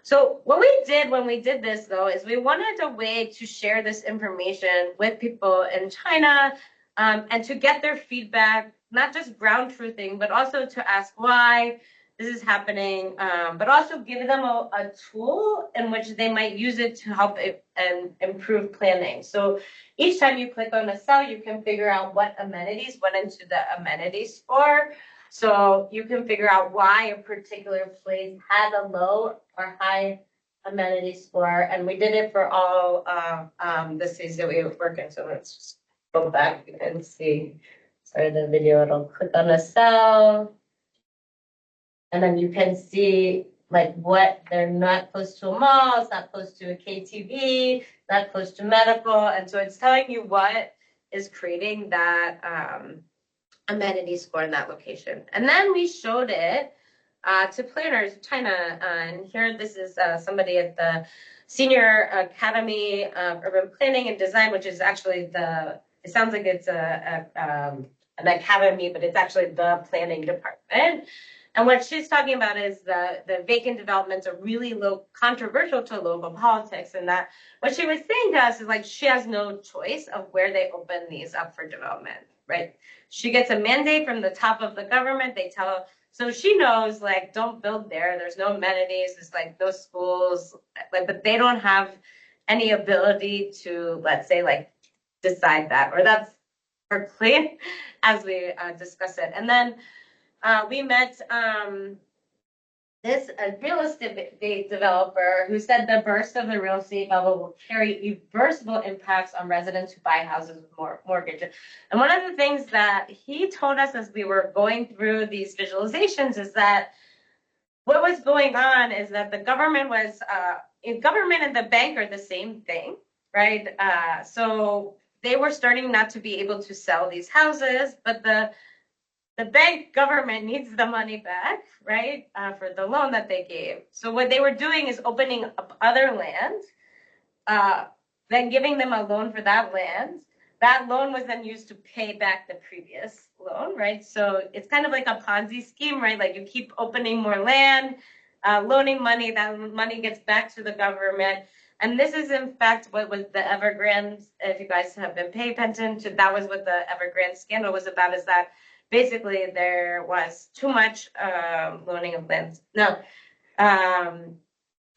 So what we did when we did this, though, is we wanted a way to share this information with people in China, and to get their feedback, not just ground truthing, but also to ask why this is happening, but also give them a tool in which they might use it to help and improve planning. So each time you click on a cell, you can figure out what amenities went into the amenity score. So you can figure out why a particular place had a low or high amenity score. And we did it for all the cities that we work in. So let's just go back and see. Sorry, the video, it'll click on a cell. And then you can see like what they're not close to a mall, it's not close to a KTV, not close to medical. And so it's telling you what is creating that amenity score in that location. And then we showed it to planners in China. And here, this is somebody at the Senior Academy of Urban Planning and Design, which is actually it sounds like it's an academy, but it's actually the planning department. And what she's talking about is the vacant developments are really controversial to local politics. And that what she was saying to us is like she has no choice of where they open these up for development, right? She gets a mandate from the top of the government. They tell her, so she knows like don't build there. There's no amenities. There's like no schools, like, but they don't have any ability to, let's say, like decide that, or that's her claim as we discuss it. And then we met this real estate developer who said the burst of the real estate bubble will carry irreversible impacts on residents who buy houses with mortgages. And one of the things that he told us as we were going through these visualizations is that what was going on is that the government government and the bank are the same thing, right? So they were starting not to be able to sell these houses, but the bank government needs the money back, right, for the loan that they gave. So what they were doing is opening up other land, then giving them a loan for that land. That loan was then used to pay back the previous loan, right? So it's kind of like a Ponzi scheme, right? Like you keep opening more land, loaning money, that money gets back to the government. And this is, in fact, what was the Evergrande, if you guys have been paying attention to, that was what the Evergrande scandal was about, is that basically there was too much loaning of land. No.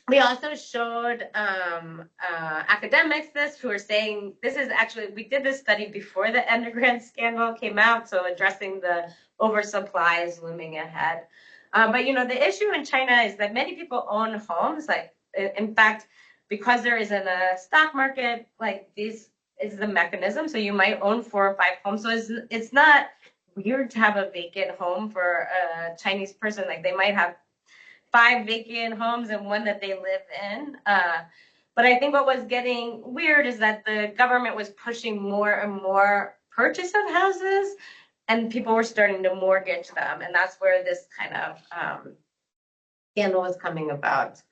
We also showed academics this who are saying this is actually, we did this study before the Evergrande scandal came out, so addressing the oversupply is looming ahead. But you know, the issue in China is that many people own homes. Like, in fact, because there isn't a stock market, like this is the mechanism. So you might own 4 or 5 homes. So it's not weird to have a vacant home for a Chinese person. Like they might have 5 vacant homes and 1 that they live in. But I think what was getting weird is that the government was pushing more and more purchase of houses, and people were starting to mortgage them. And that's where this kind of scandal is coming about.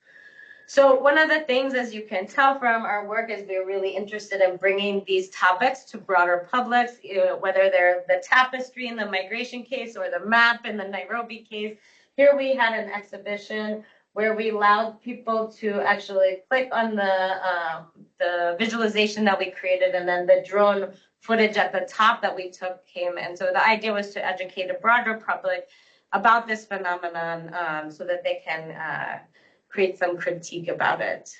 So one of the things, as you can tell from our work, is we're really interested in bringing these topics to broader publics, whether they're the tapestry in the migration case or the map in the Nairobi case. Here we had an exhibition where we allowed people to actually click on the visualization that we created, and then the drone footage at the top that we took came in. So the idea was to educate a broader public about this phenomenon, so that they can create some critique about it.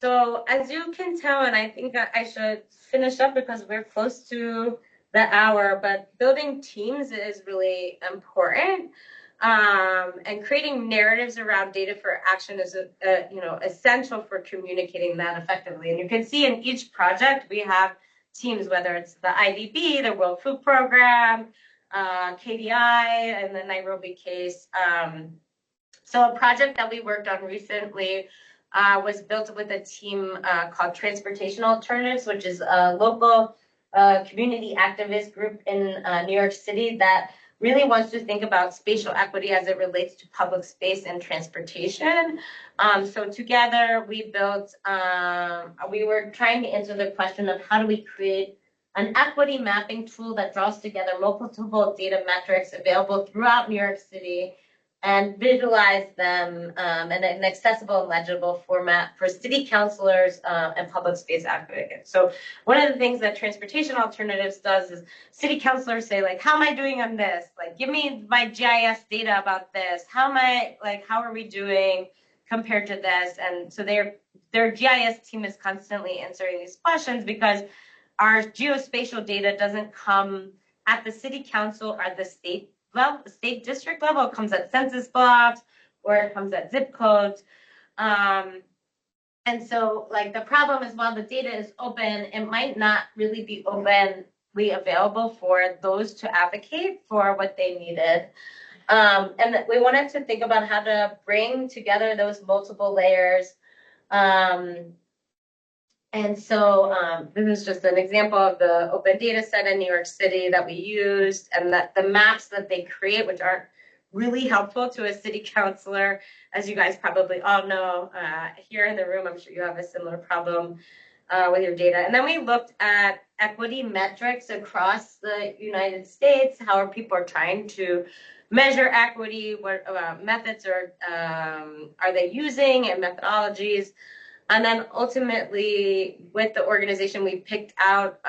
So as you can tell, and I think I should finish up because we're close to the hour, but building teams is really important. And creating narratives around data for action is essential for communicating that effectively. And you can see in each project we have teams, whether it's the IDB, the World Food Program, KDI, and the Nairobi case. So a project that we worked on recently was built with a team called Transportation Alternatives, which is a local community activist group in New York City that really wants to think about spatial equity as it relates to public space and transportation. So together we were trying to answer the question of how do we create an equity mapping tool that draws together multiple data metrics available throughout New York City, and visualize them in an accessible and legible format for city councilors and public space advocates. So one of the things that Transportation Alternatives does is city councilors say, like, how am I doing on this? Like, give me my GIS data about this. How are we doing compared to this? And so their GIS team is constantly answering these questions because our geospatial data doesn't come at the city council or the state level, state district level. It comes at census blocks or it comes at zip codes. And so like the problem is while the data is open, it might not really be openly available for those to advocate for what they needed. And we wanted to think about how to bring together those multiple layers. And so this is just an example of the open data set in New York City that we used, and that the maps that they create, which aren't really helpful to a city councilor, as you guys probably all know here in the room. I'm sure you have a similar problem with your data. And then we looked at equity metrics across the United States. How are people trying to measure equity? What methods are they using and methodologies? And then ultimately, with the organization, we picked out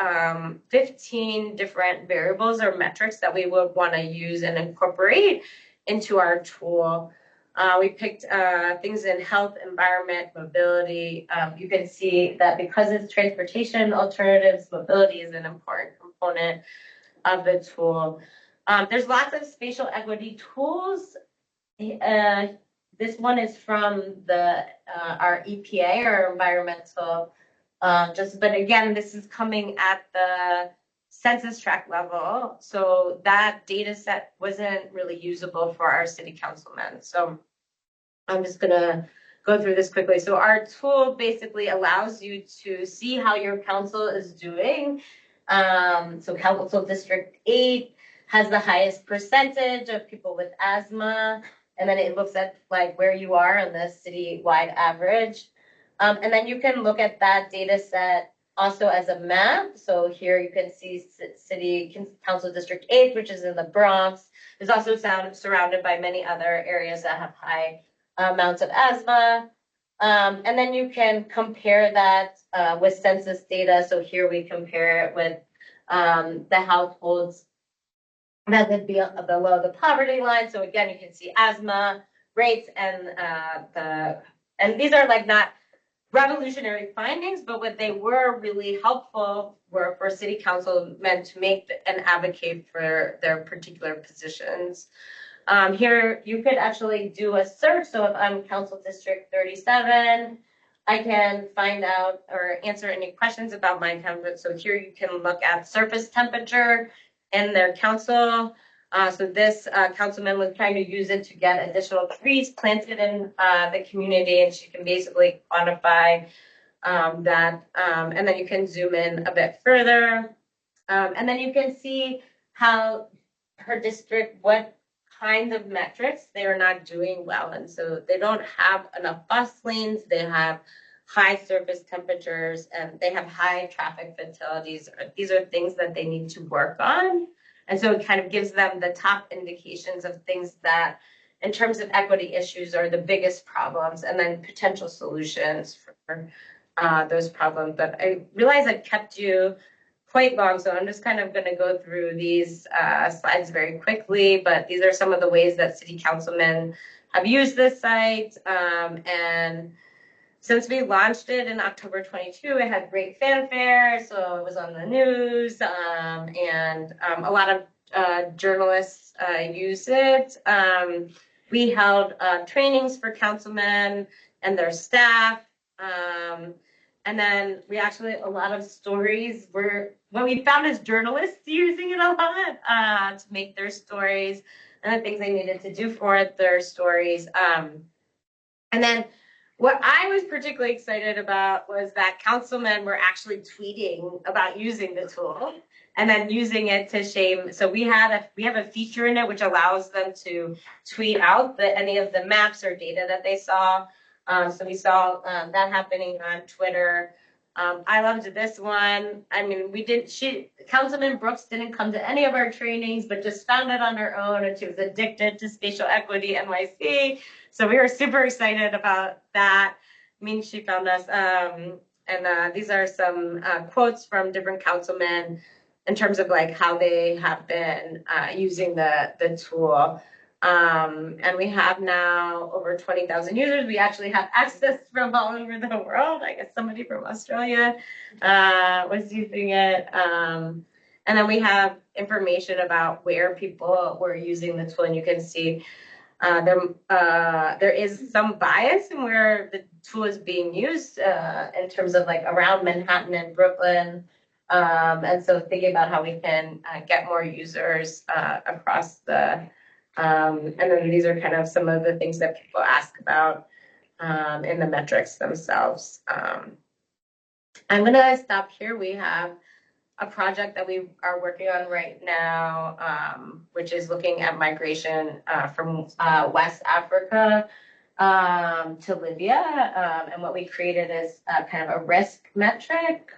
15 different variables or metrics that we would want to use and incorporate into our tool. We picked things in health, environment, mobility. You can see that because it's transportation alternatives, mobility is an important component of the tool. There's lots of spatial equity tools. This one is from our EPA, our environmental but again, this is coming at the census tract level. So that data set wasn't really usable for our city councilmen. So I'm just gonna go through this quickly. So our tool basically allows you to see how your council is doing. So Council District 8 has the highest percentage of people with asthma. And then it looks at like where you are on the city-wide average. And then you can look at that data set also as a map. So here you can see City Council District 8, which is in the Bronx. It's also surrounded by many other areas that have high amounts of asthma. And then you can compare that with census data. So here we compare it with the households that would be below the poverty line. So again, you can see asthma rates and these are like not revolutionary findings, but what they were really helpful were for city councilmen to make and advocate for their particular positions. Here you could actually do a search. So if I'm Council District 37, I can find out or answer any questions about my council. So here you can look at surface temperature in their council. So this councilman was trying to use it to get additional trees planted in the community, and she can basically quantify that. And then you can zoom in a bit further. And then you can see how her district, what kinds of metrics they are not doing well. And so they don't have enough bus lanes, they have high surface temperatures, and they have high traffic fatalities. These are things that they need to work on. And so it kind of gives them the top indications of things that, in terms of equity issues, are the biggest problems, and then potential solutions for those problems. But I realize I kept you quite long, so I'm just kind of going to go through these slides very quickly. But these are some of the ways that city councilmen have used this site. And since we launched it in October 22, it had great fanfare, so it was on the news, and a lot of journalists use it. We held trainings for councilmen and their staff, and then we actually, a lot of stories were, what we found is journalists using it a lot to make their stories and the things they needed to do for their stories. And then what I was particularly excited about was that councilmen were actually tweeting about using the tool and then using it to shame. So we have a feature in it which allows them to tweet out any of the maps or data that they saw. So we saw that happening on Twitter. I loved this one. I mean, Councilman Brooks didn't come to any of our trainings, but just found it on her own, and she was addicted to Spatial Equity NYC. So we were super excited about that. I mean, she found us. And these are some quotes from different councilmen in terms of like how they have been using the tool. And we have now over 20,000 users. We actually have access from all over the world. I guess somebody from Australia was using it. And then we have information about where people were using the tool, and you can see there is some bias in where the tool is being used in terms of like around Manhattan and Brooklyn. And so thinking about how we can get more users across and then these are kind of some of the things that people ask about in the metrics themselves. I'm gonna stop here. We have a project that we are working on right now, which is looking at migration from West Africa to Libya. And what we created is kind of a risk metric,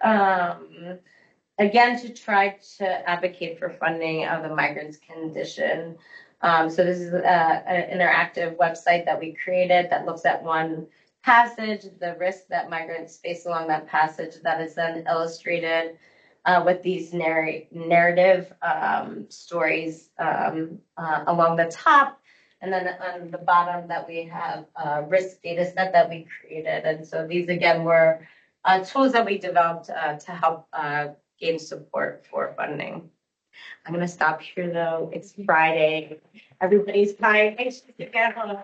again, to try to advocate for funding of the migrants' condition. So this is an interactive website that we created that looks at one passage, the risk that migrants face along that passage, that is then illustrated with these narrative stories along the top, and then on the bottom that we have a risk data set that we created. And so these again were tools that we developed to help gain support for funding. I'm gonna stop here though. It's Friday. Everybody's fine. Anxious to get home.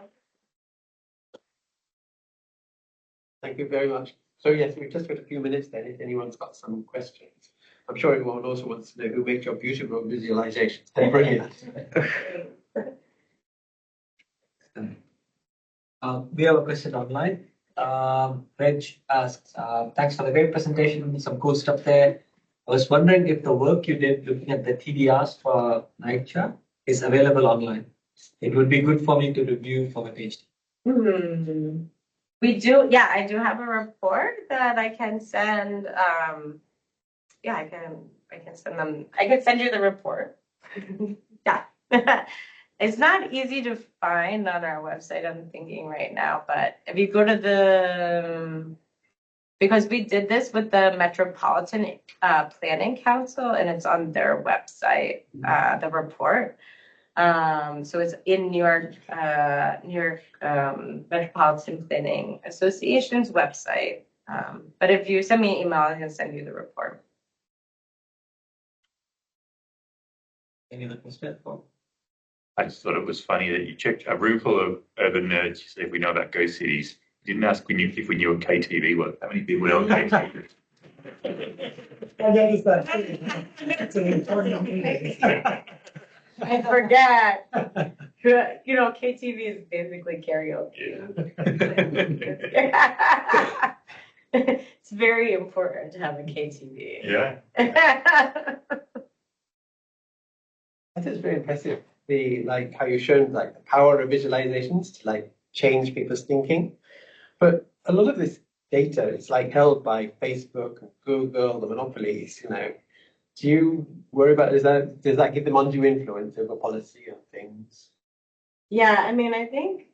Thank you very much. So yes, we've just got a few minutes then if anyone's got some questions. I'm sure everyone also wants to know who makes your beautiful visualizations. They're brilliant. We have a question online. Reg asks, thanks for the great presentation, some cool stuff there. I was wondering if the work you did looking at the TDRs for NYCHA is available online. It would be good for me to review for my PhD. We do, yeah, I do have a report that I can send. Yeah, I can send them. I can send you the report. Yeah. It's not easy to find on our website, I'm thinking right now, but if you go to because we did this with the Metropolitan Planning Council, and it's on their website, the report. So it's in New York Metropolitan Planning Association's website. But if you send me an email, I can send you the report. Any other question? I just thought it was funny that you checked a room full of urban nerds. You said we know about ghost cities. You didn't ask if we knew what KTV was. How many people know what KTV is? I noticed that. It's an important meeting. I forget. You know, KTV is basically karaoke. Yeah. It's very important to have a KTV. Yeah. I think it's very impressive. How you've shown like the power of visualizations to like change people's thinking. But a lot of this data is like held by Facebook and Google, the monopolies, you know. Do you worry about does that give them undue influence over policy and things? Yeah, I mean, I think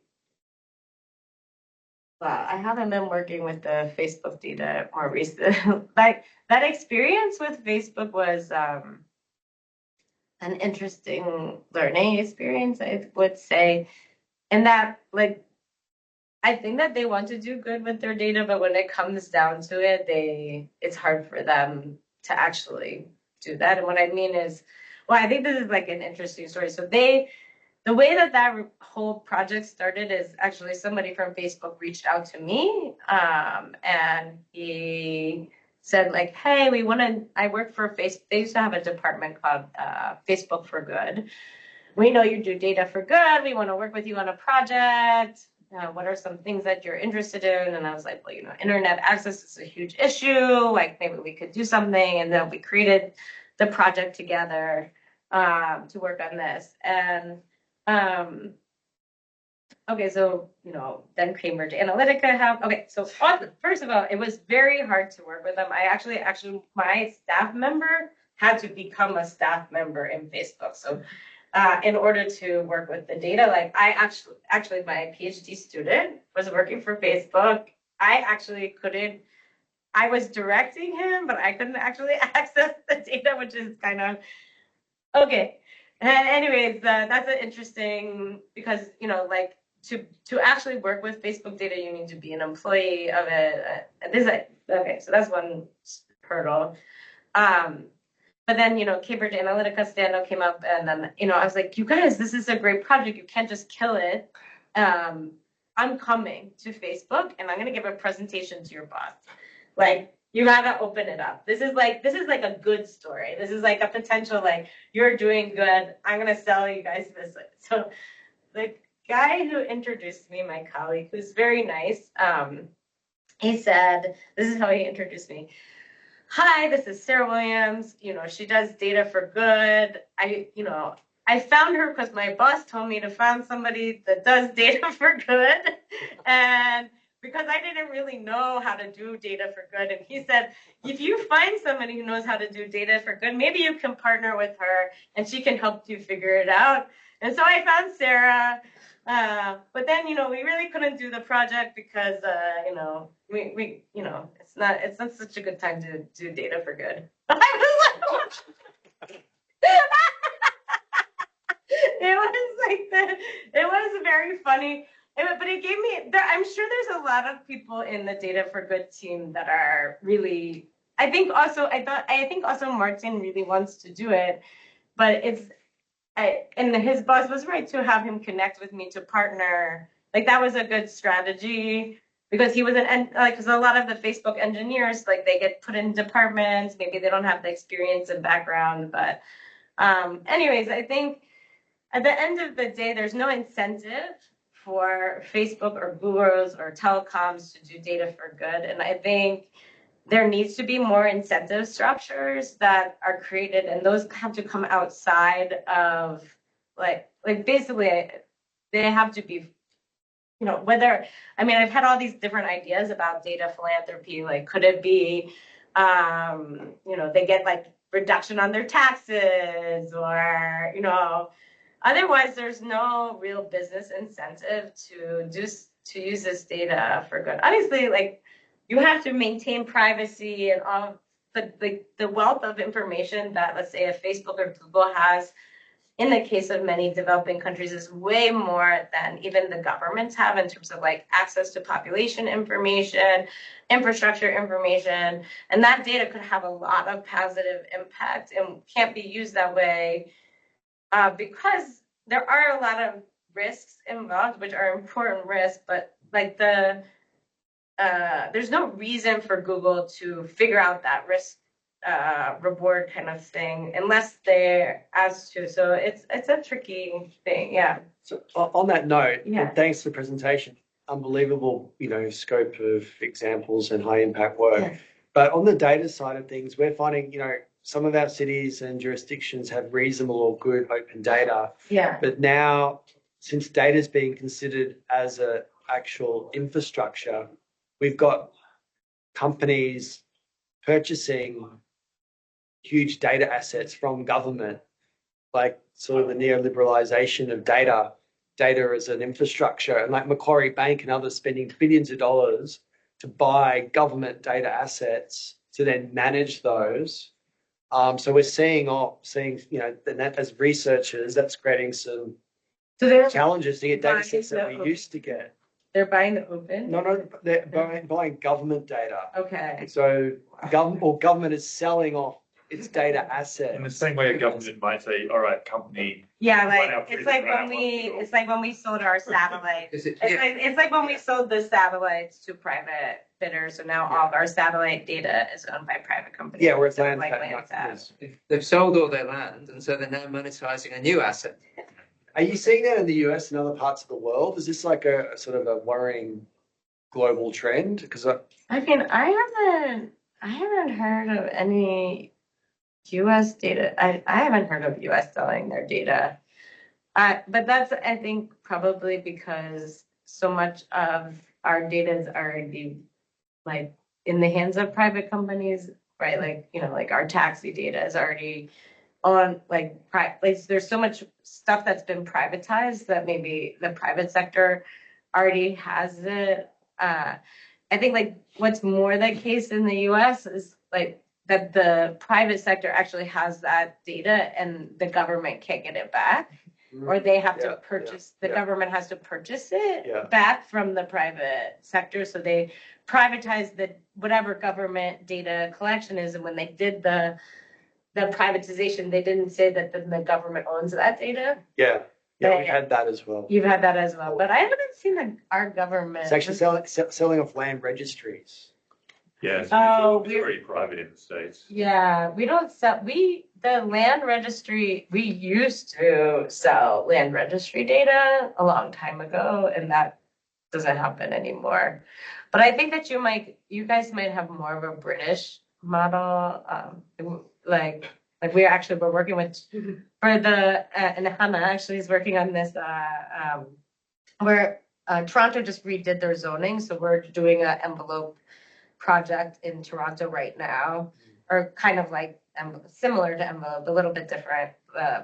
I haven't been working with the Facebook data more recently. Like that experience with Facebook was an interesting learning experience, I would say. And that, like, I think that they want to do good with their data, but when it comes down to it, it's hard for them to actually do that. And what I mean is, well, I think this is like an interesting story. So the way that whole project started is actually somebody from Facebook reached out to me, and he said like, hey, I work for Facebook. They used to have a department called Facebook for Good. We know you do data for good. We want to work with you on a project. What are some things that you're interested in? And I was like, well, you know, internet access is a huge issue. Like maybe we could do something. And then we created the project together to work on this. And Okay, so, then Cambridge Analytica okay, so first of all, it was very hard to work with them. Actually, my staff member had to become a staff member in Facebook. So, in order to work with the data, like actually, my PhD student was working for Facebook. I actually couldn't, I was directing him, but I couldn't actually access the data, which is kind of, okay. And anyways, that's an interesting, because, like, to actually work with Facebook data, you need to be an employee of it. Okay, so that's one hurdle. But then, Cambridge Analytica stand-up came up, and then, I was like, you guys, this is a great project. You can't just kill it. I'm coming to Facebook, and I'm going to give a presentation to your boss. Like, you gotta open it up. This is like a good story. This is like a potential, like, you're doing good. I'm gonna sell you guys this. So the guy who introduced me, my colleague, who's very nice, he said, this is how he introduced me. Hi, this is Sarah Williams. She does data for good. I found her because my boss told me to find somebody that does data for good. And because I didn't really know how to do data for good. And he said, if you find somebody who knows how to do data for good, maybe you can partner with her and she can help you figure it out. And so I found Sarah. But then, we really couldn't do the project because, it's not such a good time to do data for good. It was very funny. But it gave me, I'm sure there's a lot of people in the data for good team that are really, I think also Martin really wants to do it, but and his boss was right to have him connect with me to partner. Like, that was a good strategy, because he was because a lot of the Facebook engineers, like, they get put in departments, maybe they don't have the experience and background, but anyways, I think at the end of the day, there's no incentive for Facebook or Google's or telecoms to do data for good. And I think there needs to be more incentive structures that are created, and those have to come outside of, like basically they have to be, I've had all these different ideas about data philanthropy. Like, could it be, they get like reduction on their taxes, or, otherwise there's no real business incentive to use this data for good. Obviously, like, you have to maintain privacy and all the wealth of information that, let's say, a Facebook or Google has, in the case of many developing countries, is way more than even the governments have in terms of, like, access to population information, infrastructure information, and that data could have a lot of positive impact and can't be used that way, because there are a lot of risks involved, which are important risks, but, like, there's no reason for Google to figure out that risk reward kind of thing unless they're asked to. So it's a tricky thing. Yeah. So on that note, Yeah. and thanks for the presentation. Unbelievable, scope of examples and high impact work. Yeah. But on the data side of things, we're finding, some of our cities and jurisdictions have reasonable or good open data. Yeah. But now, since data is being considered as an actual infrastructure, we've got companies purchasing huge data assets from government, like sort of the neoliberalization of data as an infrastructure, and like Macquarie Bank and others spending billions of dollars to buy government data assets to then manage those. So we're seeing, that as researchers, that's creating some challenges to get data sets that we used to get. They're buying the open? No, they're buying government data. Okay. So government is selling off its data asset. In the same way a government might say, all right, company. Yeah, Right now, like pretty it's like much when we sold our satellites. Is it, It's like when we sold the satellites to private bidders. So now all of our satellite data is owned by private companies. Yeah, where it's instead of, Landsat. they've sold all their land, and so they're now monetizing a new asset. Are you seeing that in the US and other parts of the world? Is this like a sort of a worrying global trend? Because I haven't heard of any US data. I haven't heard of US selling their data. But that's, I think, probably because so much of our data is already like in the hands of private companies, right? Like, like our taxi data is already on like there's so much stuff that's been privatized that maybe the private sector already has it. I think like what's more the case in the US is like that the private sector actually has that data and the government can't get it back. Or they have to purchase, the government has to purchase it back from the private sector. So they privatize the whatever government data collection is. And when they did the privatization, they didn't say that the government owns that data. Yeah, we've had that as well. You've had that as well, but I haven't seen our government. It's actually selling off land registries. Yeah, it's we're pretty private in the States. Yeah, we don't sell, the land registry, we used to sell land registry data a long time ago, and that doesn't happen anymore. But I think that you guys might have more of a British model, like we're working with, for the, and Hannah actually is working on this, where Toronto just redid their zoning, so we're doing an envelope project in Toronto right now, or kind of like similar to envelope, a little bit different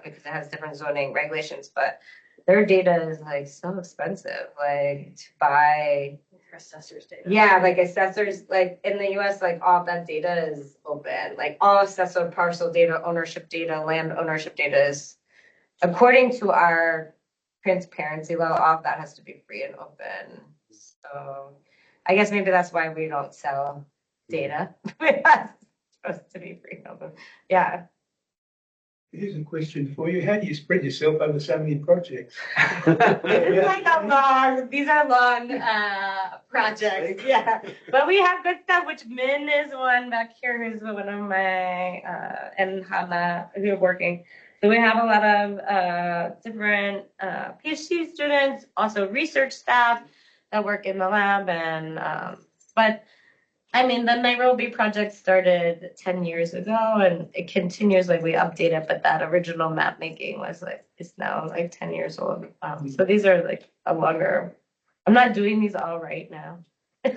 because it has different zoning regulations, but their data is like so expensive, like to buy. Assessors data. Yeah, like assessors, like in the US, like all that data is open, like all assessor parcel data, ownership data, land ownership data is, according to our transparency law, all of that has to be free and open. So I guess maybe that's why we don't sell data. It's supposed to be free and open. Yeah. Here's a question for you. How do you spread yourself over so many projects? These are long projects. Yeah. But we have good stuff, which Min is one back here who's one of my, and Hannah who are working. So we have a lot of different PhD students, also research staff that work in the lab. And, but I mean, the Nairobi project started 10 years ago and it continues, like we update it, but that original map making is now like 10 years old. So these are like a longer, I'm not doing these all right now. A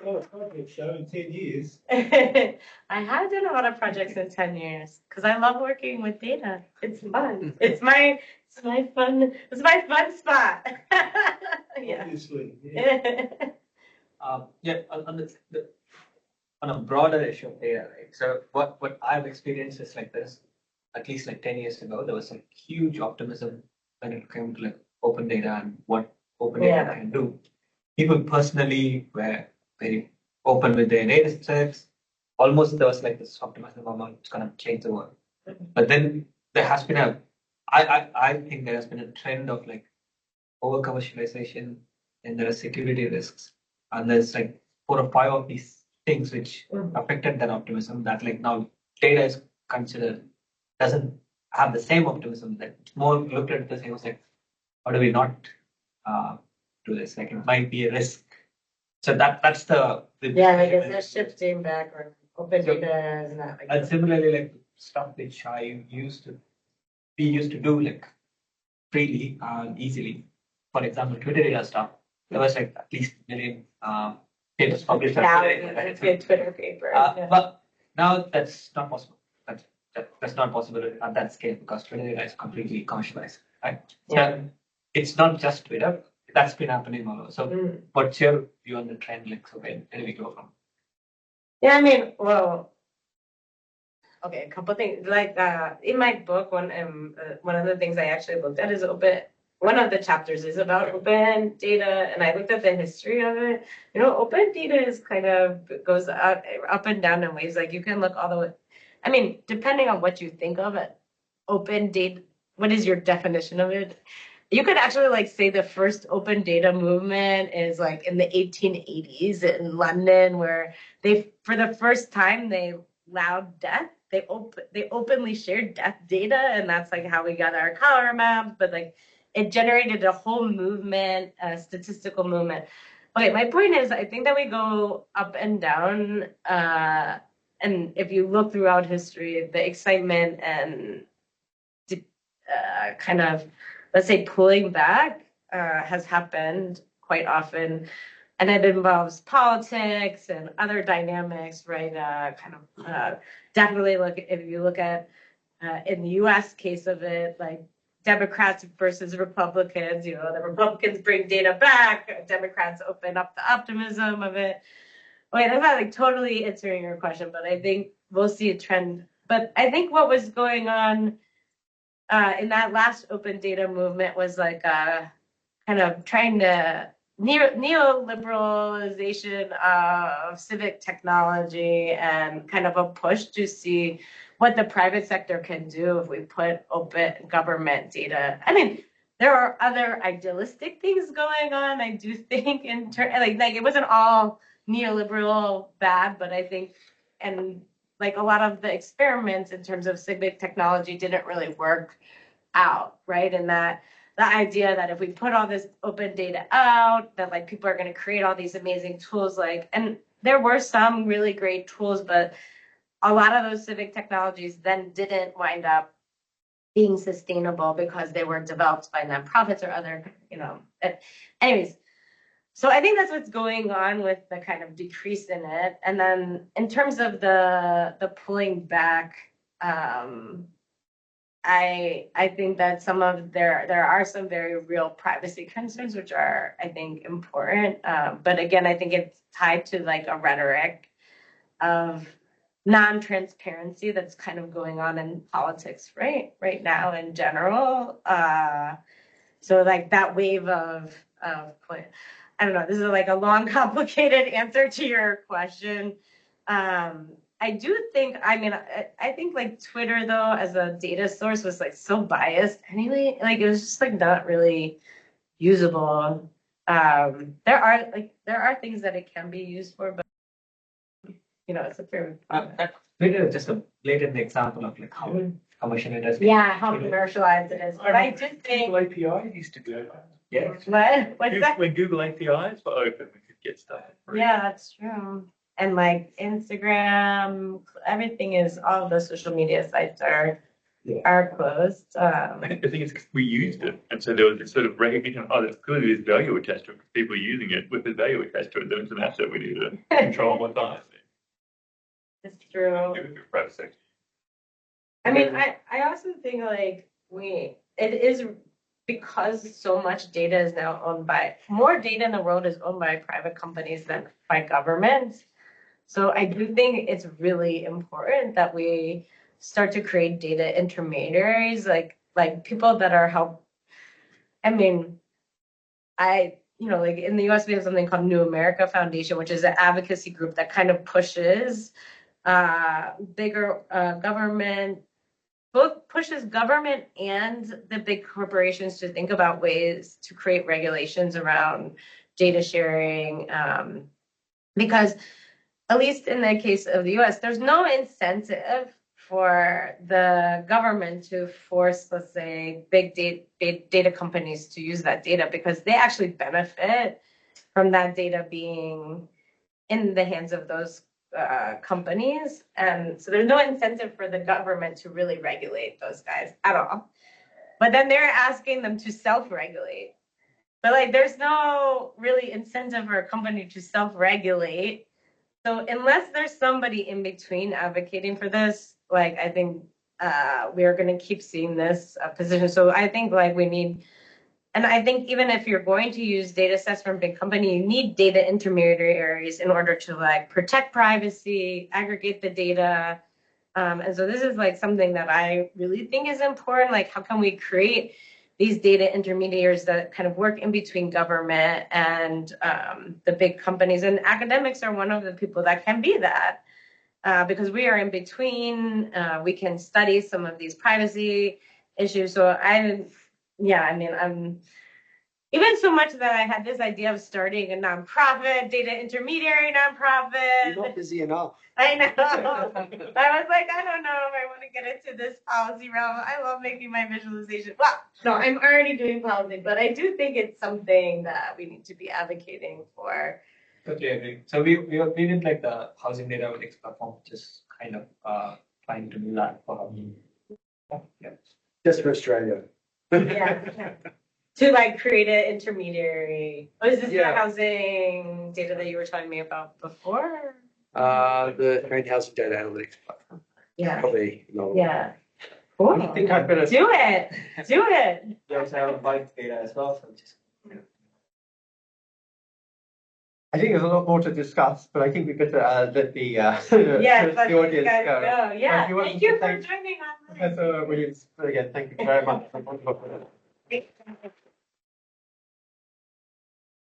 lot of projects though in 10 years. I have done a lot of projects in 10 years because I love working with data. It's fun. It's my fun spot. Yeah. Obviously. Yeah. On a broader issue of data, right? So what I've experienced is like this, at least like 10 years ago, there was some huge optimism when it came to like open data and what open data can do. People personally were very open with their data sets. Almost there was like this optimism about it's gonna change the world. But then there has been I think there has been a trend of like over commercialization, and there are security risks. And there's like 4 or 5 of these things which affected that optimism, that like now data is considered, doesn't have the same optimism, that it's more looked at the same as like, how do we not do this? Like it might be a risk. So that's the yeah, like it's a shifting back or open data is not like. And similarly, like stuff which we used to do like freely and easily. For example, Twitter data stuff. There was like at least a million papers published. Now it's a Twitter paper. But now that's not possible. That's not possible at that scale because Twitter data is completely commercialized, right? Yeah. So it's not just Twitter. That's been happening all over. So what's your view on the trend? Like, so where do we go from? Yeah, I mean, well, okay, a couple things. Like in my book, one of the things I actually looked at is open. One of the chapters is about open data, and I looked at the history of it. Open data is kind of goes up and down in waves. Like you can look all the way. I mean, depending on what you think of it, open data. What is your definition of it? You could actually like say the first open data movement is like in the 1880s in London, where for the first time they allowed death. They openly shared death data, and that's like how we got our cholera maps. But like it generated a whole movement, a statistical movement. Okay, my point is, I think that we go up and down, and if you look throughout history, the excitement and kind of, let's say, pulling back has happened quite often. And it involves politics and other dynamics, right? Definitely look, if you look at in the US case of it, like Democrats versus Republicans, the Republicans bring data back, Democrats open up the optimism of it. Wait, I'm not like totally answering your question, but I think we'll see a trend. But I think what was going on in that last open data movement was like kind of trying to neoliberalization of civic technology and kind of a push to see what the private sector can do if we put open government data. I mean, there are other idealistic things going on. I do think like it wasn't all neoliberal bad, but I think and like a lot of the experiments in terms of civic technology didn't really work out, right? And that the idea that if we put all this open data out, that like people are going to create all these amazing tools, like, and there were some really great tools, but a lot of those civic technologies then didn't wind up being sustainable because they were developed by nonprofits or other, anyways. So I think that's what's going on with the kind of decrease in it. And then in terms of the pulling back, I think that there are some very real privacy concerns, which are, I think, important. But again, I think it's tied to like a rhetoric of non-transparency that's kind of going on in politics right now in general. So like that wave of I don't know, this is like a long, complicated answer to your question. I do think, I think like Twitter though, as a data source was like so biased anyway, like it was just like not really usable. There are things that it can be used for, but it's a fair. Twitter is just a blatant example of like how commercial it is. Yeah, how commercialized it is. But I do think. Google API used to be open. Yes. What's that? When Google APIs were open, we could get stuff for free. Yeah, that's true. And like Instagram, everything is, all the social media sites are closed. I think it's because we used it, and so there was this sort of recognition. Oh, there's clearly this value attached to it because people are using it with the value attached to it. Then it's an asset we need to control what's on it. It's true. Private sector. I mean, I also think like it is because so much data is now owned by, more data in the world is owned by private companies than by governments. So I do think it's really important that we start to create data intermediaries, like people that are like in the US, we have something called New America Foundation, which is an advocacy group that kind of pushes bigger government, both pushes government and the big corporations to think about ways to create regulations around data sharing. Because at least in the case of the US, there's no incentive for the government to force, let's say, big data companies to use that data because they actually benefit from that data being in the hands of those companies. And so there's no incentive for the government to really regulate those guys at all. But then they're asking them to self-regulate. But like there's no really incentive for a company to self-regulate. So unless there's somebody in between advocating for this, like I think we are going to keep seeing this position. So I think like we need, and I think even if you're going to use data sets from a big company, you need data intermediaries in order to like protect privacy, aggregate the data. And so this is like something that I really think is important. Like how can we create these data intermediaries that kind of work in between government and the big companies, and academics are one of the people that can be that because we are in between. We can study some of these privacy issues. So I'm even so much that I had this idea of starting a nonprofit, data intermediary nonprofit. You're not busy enough. I know. I was like, I don't know if I want to get into this policy realm. I love making my visualization. Well, no, I'm already doing policy, but I do think it's something that we need to be advocating for. Totally agree. So we did like the housing data analytics platform, just kind of trying to do that for. Yeah. Just for Australia. Yeah. To like create an intermediary. Oh, is this the Yeah. housing data that you were telling me about before? The Marine Housing Data Analytics platform. Yeah. Probably not. Yeah. Cool. I think I'd better. Do it. Do it. We also have bike data as well, so just. I think there's a lot more to discuss, but I think we better let the Yes, let the audience guys go. go. Yeah. you want Thank to you for thank joining online. Professor Williams again. Thank you very much. Thank you.